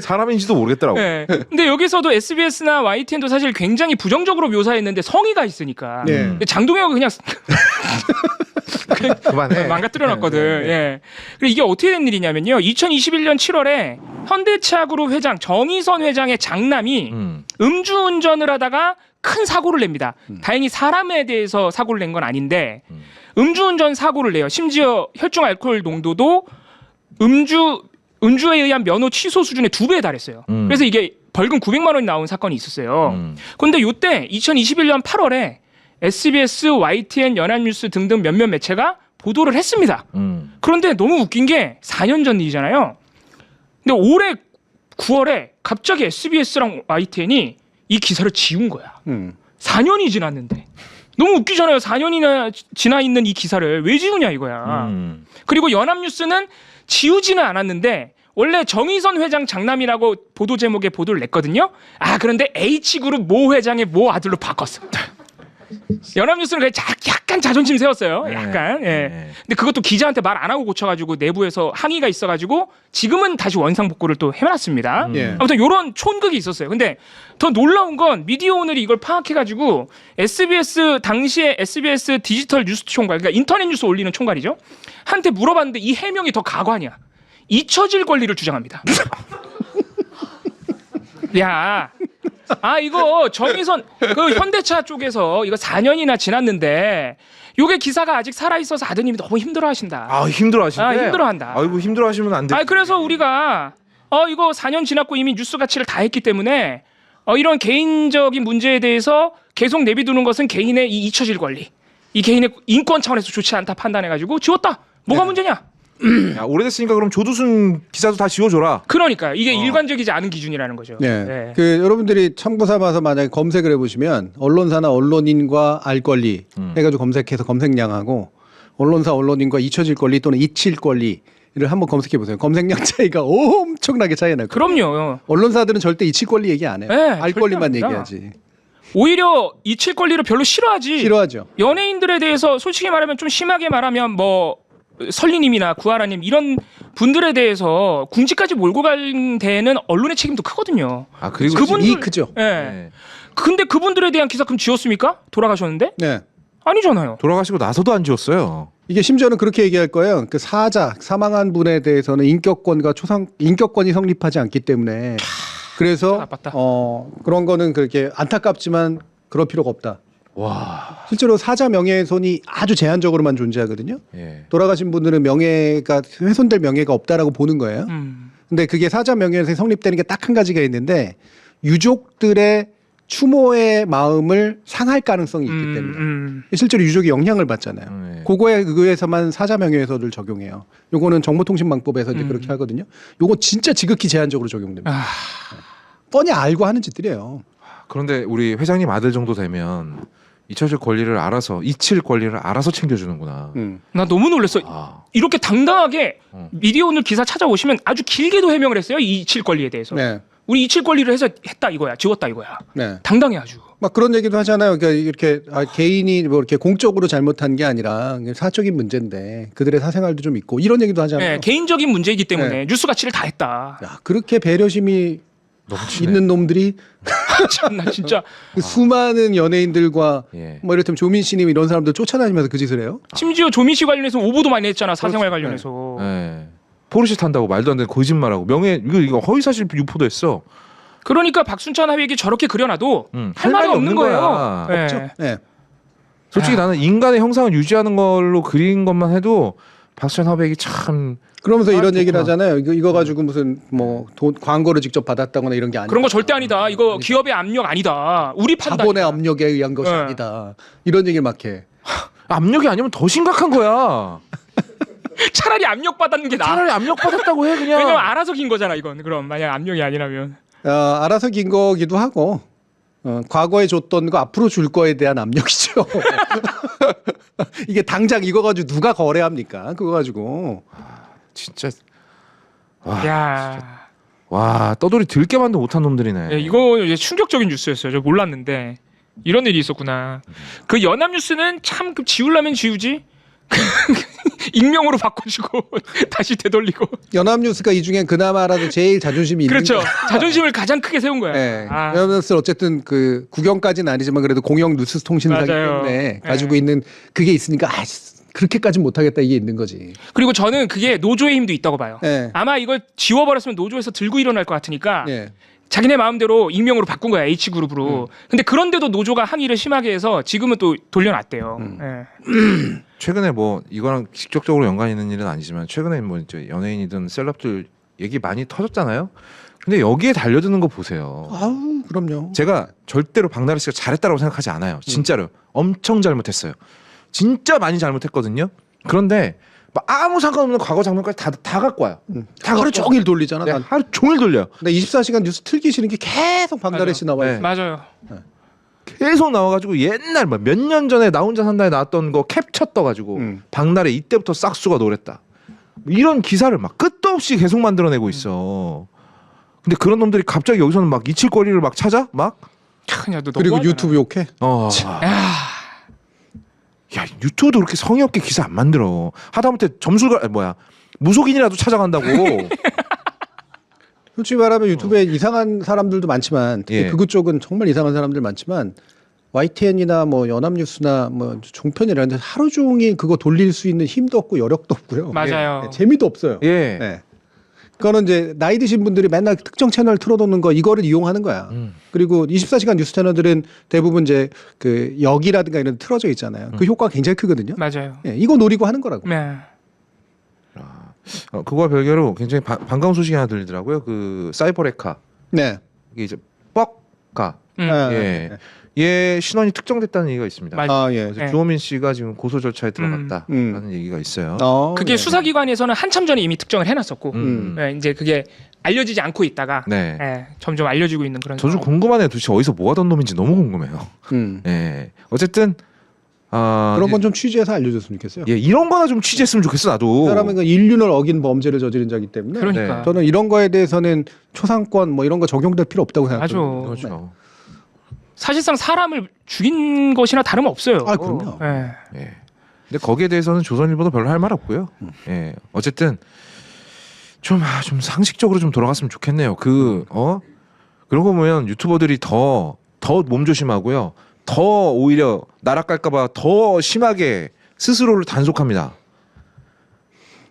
사람인지도 모르겠더라고. 네. 근데 여기서도 SBS나 YTN도 사실 굉장히 부정적으로 묘사했는데 성의가 있으니까. 네. 근데 장동혁은 그냥 그만해. 망가뜨려놨거든. 네, 네. 예. 그리고 이게 어떻게 된 일이냐면요. 2021년 7월에 현대차그룹 회장 정의선 회장의 장남이 음주운전을 하다가 큰 사고를 냅니다. 다행히 사람에 대해서 사고를 낸 건 아닌데 음주운전 사고를 내요. 심지어 혈중 알코올 농도도 음주에 의한 면허 취소 수준의 2배에 달했어요. 그래서 이게 벌금 900만 원이 나온 사건이 있었어요. 그런데 이때 2021년 8월에 SBS, YTN, 연합뉴스 등등 몇몇 매체가 보도를 했습니다. 그런데 너무 웃긴 게 4년 전 일이잖아요. 근데 올해 9월에 갑자기 SBS랑 YTN이 이 기사를 지운 거야. 4년이 지났는데. 너무 웃기잖아요. 4년이나 지나 있는 이 기사를 왜 지우냐 이거야. 그리고 연합뉴스는 지우지는 않았는데 원래 정의선 회장 장남이라고 보도 제목에 보도를 냈거든요. 아 그런데 H그룹 모 회장의 모 아들로 바꿨어. 연합뉴스는 그냥 약간 자존심 세웠어요. 약간. 예. 근데 그것도 기자한테 말 안 하고 고쳐가지고 내부에서 항의가 있어가지고 지금은 다시 원상복구를 또 해놨습니다. 예. 아무튼 이런 촌극이 있었어요. 근데 더 놀라운 건 미디어오늘이 이걸 파악해가지고 SBS 당시에 SBS 디지털 뉴스 총괄, 그러니까 인터넷 뉴스 올리는 총괄이죠. 한테 물어봤는데 이 해명이 더 가관이야. 잊혀질 권리를 주장합니다. 야. 아 이거 정의선 그 현대차 쪽에서 이거 4년이나 지났는데 요게 기사가 아직 살아 있어서 아드님이 너무 힘들어하신다. 아 힘들어하신대. 아, 힘들어한다. 아이고 힘들어하시면 안 돼. 아 그래서 우리가 이거 4년 지났고 이미 뉴스 가치를 다 했기 때문에 이런 개인적인 문제에 대해서 계속 내비두는 것은 개인의 이 잊혀질 권리, 이 개인의 인권 차원에서 좋지 않다 판단해가지고 지웠다. 뭐가 문제냐? 야, 오래됐으니까 그럼 조두순 기사도 다 지워줘라. 그러니까 이게 일관적이지 않은 기준이라는 거죠. 네. 네. 그 여러분들이 참고 삼아서 만약에 검색을 해보시면 언론사나 언론인과 알 권리 해가지고 검색해서 검색량하고 언론사 언론인과 잊혀질 권리 또는 잊힐 권리를 한번 검색해 보세요. 검색량 차이가 엄청나게 차이 나요. 그럼요. 언론사들은 절대 잊힐 권리 얘기 안 해요. 네, 알 절대 권리만 안 합니다. 얘기하지. 오히려 잊힐 권리를 별로 싫어하지. 싫어하죠. 연예인들에 대해서 솔직히 말하면 좀 심하게 말하면 뭐 설리님이나 구하라님 이런 분들에 대해서 궁지까지 몰고 간 데에는 언론의 책임도 크거든요. 아 그리고 그분들- 이 크죠. 예. 네. 근데 그분들에 대한 기사 그럼 지웠습니까? 돌아가셨는데? 네. 아니잖아요. 돌아가시고 나서도 안 지웠어요. 이게 심지어는 그렇게 얘기할 거예요. 그 사망한 분에 대해서는 인격권이 성립하지 않기 때문에 그래서 나빴다. 그런 거는 그렇게 안타깝지만 그럴 필요가 없다. 와. 실제로 사자 명예훼손이 아주 제한적으로만 존재하거든요. 예. 돌아가신 분들은 명예가 훼손될 명예가 없다라고 보는 거예요. 근데 그게 사자 명예훼손이 성립되는 게 딱 한 가지가 있는데 유족들의 추모의 마음을 상할 가능성이 있기 때문에 실제로 유족이 영향을 받잖아요. 그거에 의해서만 사자 명예훼손을 적용해요. 요거는 정보통신망법에서 이제 그렇게 하거든요. 요거 진짜 지극히 제한적으로 적용됩니다. 뻔히 알고 하는 짓들이에요. 그런데 우리 회장님 아들 정도 되면 잊혀질 권리를 알아서 잊힐 권리를 알아서 챙겨주는구나. 나 너무 놀랐어. 아. 이렇게 당당하게 미디어 오늘 기사 찾아오시면 아주 길게도 해명을 했어요. 이 잊힐 권리에 대해서. 네. 우리 잊힐 권리를 해서 했다 이거야. 지웠다 이거야. 네. 당당해 아주. 막 그런 얘기도 하잖아요. 그러니까 이렇게 개인이 뭐 이렇게 공적으로 잘못한 게 아니라 사적인 문제인데 그들의 사생활도 좀 있고 이런 얘기도 하잖아요. 네, 개인적인 문제이기 때문에 네. 뉴스 가치를 다 했다. 야, 그렇게 배려심이 넘치네. 있는 놈들이 참나 진짜. 그 수많은 연예인들과 예. 뭐 이를테면 조민 씨님 이런 사람들 쫓아다니면서 그 짓을 해요. 심지어 조민 씨 관련해서 오보도 많이 했잖아. 사생활 그렇지. 관련해서. 네. 포르쉐 탄다고 말도 안 되는 거짓말하고 명예 이거 허위사실 유포도 했어. 그러니까 박순찬 하위에게 저렇게 그려놔도 할 할 말이 없는 거예요. 거야. 네. 없죠. 네. 솔직히 나는 인간의 형상을 유지하는 걸로 그린 것만 해도 박순찬 하위에게 참 그러면서 이런 얘기를 좋구나. 하잖아요. 이거 가지고 무슨 뭐 광고를 직접 받았다거나 이런 게 아니라 그런 거 절대 아니다. 이거 기업의 압력 아니다. 우리 판단. 자본의 압력에 의한 것이 네. 아니다. 이런 얘기를 막 해. 압력이 아니면 더 심각한 거야. 차라리 압력 받았는 게 나아. 차라리 압력 받았다고 해 그냥. 왜냐면 알아서 긴 거잖아 이건. 그럼 만약 압력이 아니라면. 알아서 긴 거기도 하고 과거에 줬던 거 앞으로 줄 거에 대한 압력이죠. 이게 당장 이거 가지고 누가 거래합니까? 그거 가지고. 진짜 와, 야, 와 떠돌이 들게 만도 못한 놈들이네. 예, 이거 이제 충격적인 뉴스였어요. 저 몰랐는데 이런 일이 있었구나. 그 연합뉴스는 참 지우려면 지우지. 익명으로 바꿔주고 다시 되돌리고. 연합뉴스가 이 중엔 그나마라도 제일 자존심이 있는 그렇죠. 거예요. 자존심을 가장 크게 세운 거야. 네. 아. 연합뉴스 어쨌든 그 국영까지는 아니지만 그래도 공영 뉴스 통신사기 맞아요. 때문에 가지고 네. 있는 그게 있으니까 그렇게까지는 못하겠다 이게 있는 거지. 그리고 저는 그게 노조의 힘도 있다고 봐요. 네. 아마 이걸 지워버렸으면 노조에서 들고 일어날 것 같으니까 네. 자기네 마음대로 익명으로 바꾼 거야 H그룹으로. 근데 그런데도 노조가 항의를 심하게 해서 지금은 또 돌려놨대요. 예. 최근에 뭐 이거랑 직접적으로 연관 있는 일은 아니지만 최근에 뭐 이제 연예인이든 셀럽들 얘기 많이 터졌잖아요. 근데 여기에 달려드는 거 보세요. 아우 그럼요. 제가 절대로 박나래 씨가 잘했다라고 생각하지 않아요. 진짜로 엄청 잘못했어요. 진짜 많이 잘못했거든요. 그런데 막 아무 상관없는 과거 장면까지 다 갖고 와요. 다 하루 갖고 종일 돌리잖아. 네, 난. 하루 종일 돌려요. 근데 24시간 뉴스 틀기 싫은 게 계속 박나래 맞아. 씨 나와요. 네. 맞아요. 계속 나와가지고 옛날 몇 년 전에 나 혼자 산다에 나왔던 거 캡처 떠가지고 박나래 이때부터 싹수가 노랬다. 이런 기사를 막 끝도 없이 계속 만들어내고 있어. 근데 그런 놈들이 갑자기 여기서는 막 이칠거리를 막 찾아? 막? 야, 너 그리고 너무하잖아. 유튜브 욕해. 야 유튜브도 그렇게 성의 없게 기사 안 만들어. 하다못해 무속인이라도 찾아간다고. 솔직히 말하면 유튜브에 이상한 사람들도 많지만 특히 예. 극우 쪽은 정말 이상한 사람들 많지만 YTN이나 뭐 연합뉴스나 뭐 종편이라 는데 하루 종일 그거 돌릴 수 있는 힘도 없고 여력도 없고요. 맞아요. 네, 재미도 없어요. 예. 네. 그거는 이제 나이 드신 분들이 맨날 특정 채널 틀어놓는 거 이거를 이용하는 거야. 그리고 24시간 뉴스 채널들은 대부분 이제 그 역이라든가 이런 데 틀어져 있잖아요. 그 효과가 굉장히 크거든요. 맞아요. 예, 이거 노리고 하는 거라고. 네. 그거와 별개로 굉장히 반가운 소식이 하나 들리더라고요. 그 사이버레카 네. 이게 이제 뻑가 아, 예. 네. 얘 신원이 특정됐다는 얘기가 있습니다. 맞- 아 예. 그래서 네. 주호민 씨가 지금 고소 절차에 들어갔다라는 얘기가 있어요. 그게 네. 수사기관에서는 한참 전에 이미 특정을 해놨었고 예, 이제 그게 알려지지 않고 있다가 네. 예, 점점 알려지고 있는 그런. 저 좀 상황. 궁금하네요. 도대체 어디서 뭐 하던 놈인지 너무 궁금해요. 예. 어쨌든 그런 건 좀 취재해서 알려줬으면 좋겠어요. 예, 이런 거나 좀 취재했으면 좋겠어 나도. 사람은 그 인륜을 어긴 범죄를 저지른 자이기 때문에 그러니까. 네. 저는 이런 거에 대해서는 초상권 뭐 이런 거 적용될 필요 없다고 맞아. 생각해요. 그렇죠. 사실상 사람을 죽인 것이나 다름없어요. 아 그럼요. 예. 예. 근데 거기에 대해서는 조선일보도 별로 할 말 없고요. 예. 어쨌든 좀 상식적으로 좀 돌아갔으면 좋겠네요. 그런 거 보면 유튜버들이 더 몸조심하고요. 더 오히려 나락갈까봐 더 심하게 스스로를 단속합니다.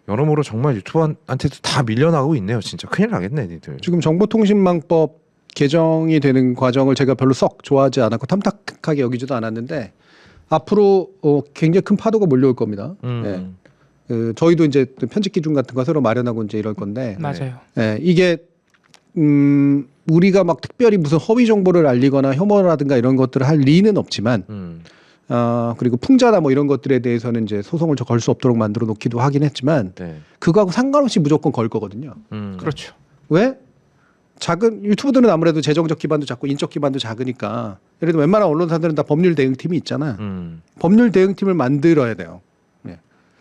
여러모로 정말 유튜버한테도 다 밀려나고 있네요. 진짜 큰일 나겠네, 니들. 지금 정보통신망법 개정이 되는 과정을 제가 별로 썩 좋아하지 않았고 탐탁하게 여기지도 않았는데 앞으로 굉장히 큰 파도가 몰려올 겁니다. 예. 저희도 이제 편집 기준 같은 거 새로 마련하고 이제 이럴 건데 맞아요. 예, 이게 우리가 막 특별히 무슨 허위 정보를 알리거나 혐오라든가 이런 것들을 할 리는 없지만 그리고 풍자나 뭐 이런 것들에 대해서는 이제 소송을 걸 수 없도록 만들어 놓기도 하긴 했지만 네. 그거하고 상관없이 무조건 걸 거거든요. 그렇죠. 왜? 작은 유튜브들은 아무래도 재정적 기반도 작고 인적 기반도 작으니까 예를 들어 웬만한 언론사들은 다 법률 대응팀이 있잖아. 법률 대응팀을 만들어야 돼요.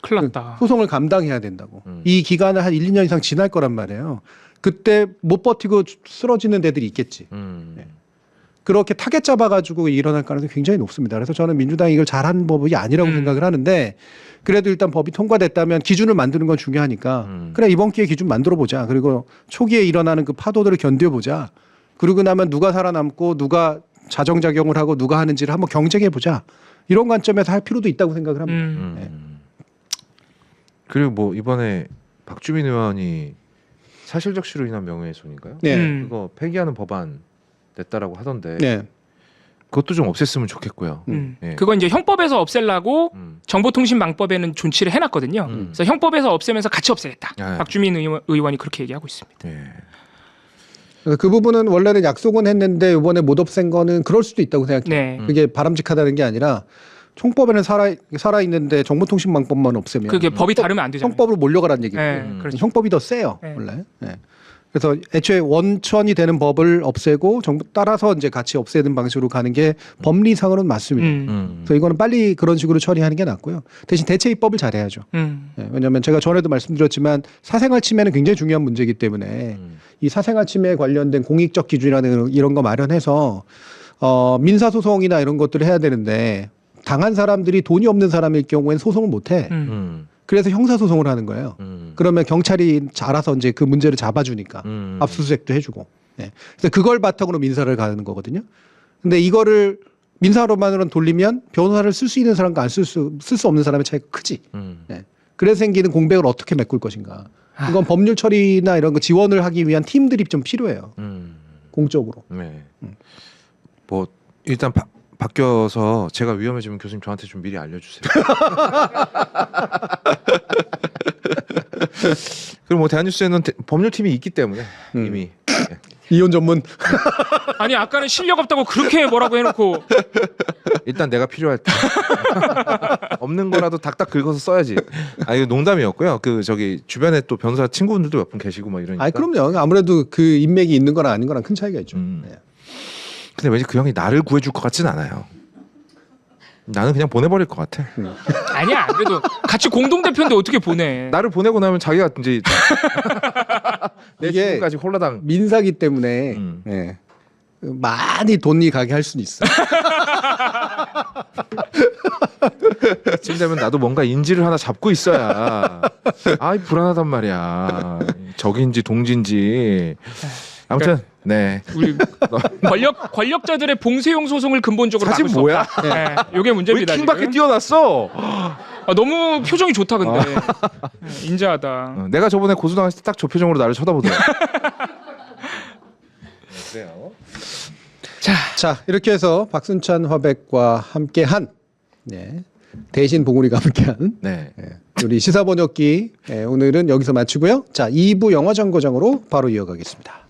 큰일 났다. 소송을 감당해야 된다고. 이 기간을 한 1, 2년 이상 지날 거란 말이에요. 그때 못 버티고 쓰러지는 데들이 있겠지. 그렇게 타겟 잡아가지고 일어날 가능성이 굉장히 높습니다. 그래서 저는 민주당이 이걸 잘한 법이 아니라고 생각을 하는데 그래도 일단 법이 통과됐다면 기준을 만드는 건 중요하니까 그래 이번 기회에 기준 만들어 보자. 그리고 초기에 일어나는 그 파도들을 견뎌보자. 그러고 나면 누가 살아남고 누가 자정작용을 하고 누가 하는지를 한번 경쟁해 보자. 이런 관점에서 할 필요도 있다고 생각을 합니다. 네. 그리고 뭐 이번에 박주민 의원이 사실적시로 인한 명예훼손인가요? 네. 그거 폐기하는 법안 냈다라고 하던데 네. 그것도 좀 없앴으면 좋겠고요. 예. 그거 이제 형법에서 없애려고 음. 정보통신망법에는 존치를 해놨거든요. 그래서 형법에서 없애면서 같이 없애겠다. 아. 박주민 의원이 그렇게 얘기하고 있습니다. 예. 그 부분은 원래는 약속은 했는데 이번에 못 없앤 거는 그럴 수도 있다고 생각해요. 네. 그게 바람직하다는 게 아니라 총법에는 살아 있는데 정보통신망법만 없애면 그게 법이 다르면 안 되잖아요. 형법으로 몰려가라는 얘기고 네, 그렇죠. 형법이 더 세요 네. 원래. 네. 그래서 애초에 원천이 되는 법을 없애고 정부 따라서 이제 같이 없애는 방식으로 가는 게 법리상으로는 맞습니다. 그래서 이거는 빨리 그런 식으로 처리하는 게 낫고요. 대신 대체 입법을 잘해야죠. 네, 왜냐하면 제가 전에도 말씀드렸지만 사생활 침해는 굉장히 중요한 문제이기 때문에 이 사생활 침해에 관련된 공익적 기준이라는 이런 거 마련해서 민사소송이나 이런 것들을 해야 되는데 당한 사람들이 돈이 없는 사람일 경우에는 소송을 못 해. 그래서 형사소송을 하는 거예요. 그러면 경찰이 알아서 이제 그 문제를 잡아주니까 압수수색도 해주고. 네. 그래서 그걸 바탕으로 민사를 가는 거거든요. 근데 이거를 민사로만으로 돌리면 변호사를 쓸 수 있는 사람과 안 쓸 수 없는 사람의 차이가 크지. 네. 그래서 생기는 공백을 어떻게 메꿀 것인가. 이건 법률 처리나 이런 거 지원을 하기 위한 팀들이 좀 필요해요. 공적으로. 네. 뭐 일단 바뀌어서 제가 위험해지면 교수님 저한테 좀 미리 알려주세요. 그리고 뭐 대한뉴스에는 법률팀이 있기 때문에 이미 이혼 전문. 아니 아까는 실력 없다고 그렇게 뭐라고 해놓고 일단 내가 필요할 때 없는 거라도 닥닥 긁어서 써야지. 아 이거 농담이었고요. 그 저기 주변에 또 변호사 친구분들도 몇 분 계시고 막 이러니까. 아 그럼요. 아무래도 그 인맥이 있는 거랑 아닌 거랑 큰 차이가 있죠. 네. 근데 왠지 그 형이 나를 구해줄 것 같진 않아요. 나는 그냥 보내버릴 것 같아. 아니야. 그래도 같이 공동 대표인데 어떻게 보내? 나를 보내고 나면 자기가 이제 내 이게 지금까지 홀라당. 민사기 때문에 예. 많이 돈이 가게 할 수는 있어. 이쯤 되면 나도 뭔가 인지를 하나 잡고 있어야. 아 불안하단 말이야. 적인지 동지인지. 아무튼 네. 우리 권력자들의 봉쇄용 소송을 근본적으로 사실 막을 수 뭐야? 없다. 네, 이게 문제입니다. 왜 킹밖에 지금. 뛰어났어? 너무 표정이 좋다 근데 인자하다. 내가 저번에 고소당했을 때 딱 저 표정으로 나를 쳐다보더라. 그래요. 자 이렇게 해서 박순찬 화백과 함께한 네. 대신 봉우리가 함께한 네. 우리 시사번역기 오늘은 여기서 마치고요. 자 2부 영화정거장으로 바로 이어가겠습니다.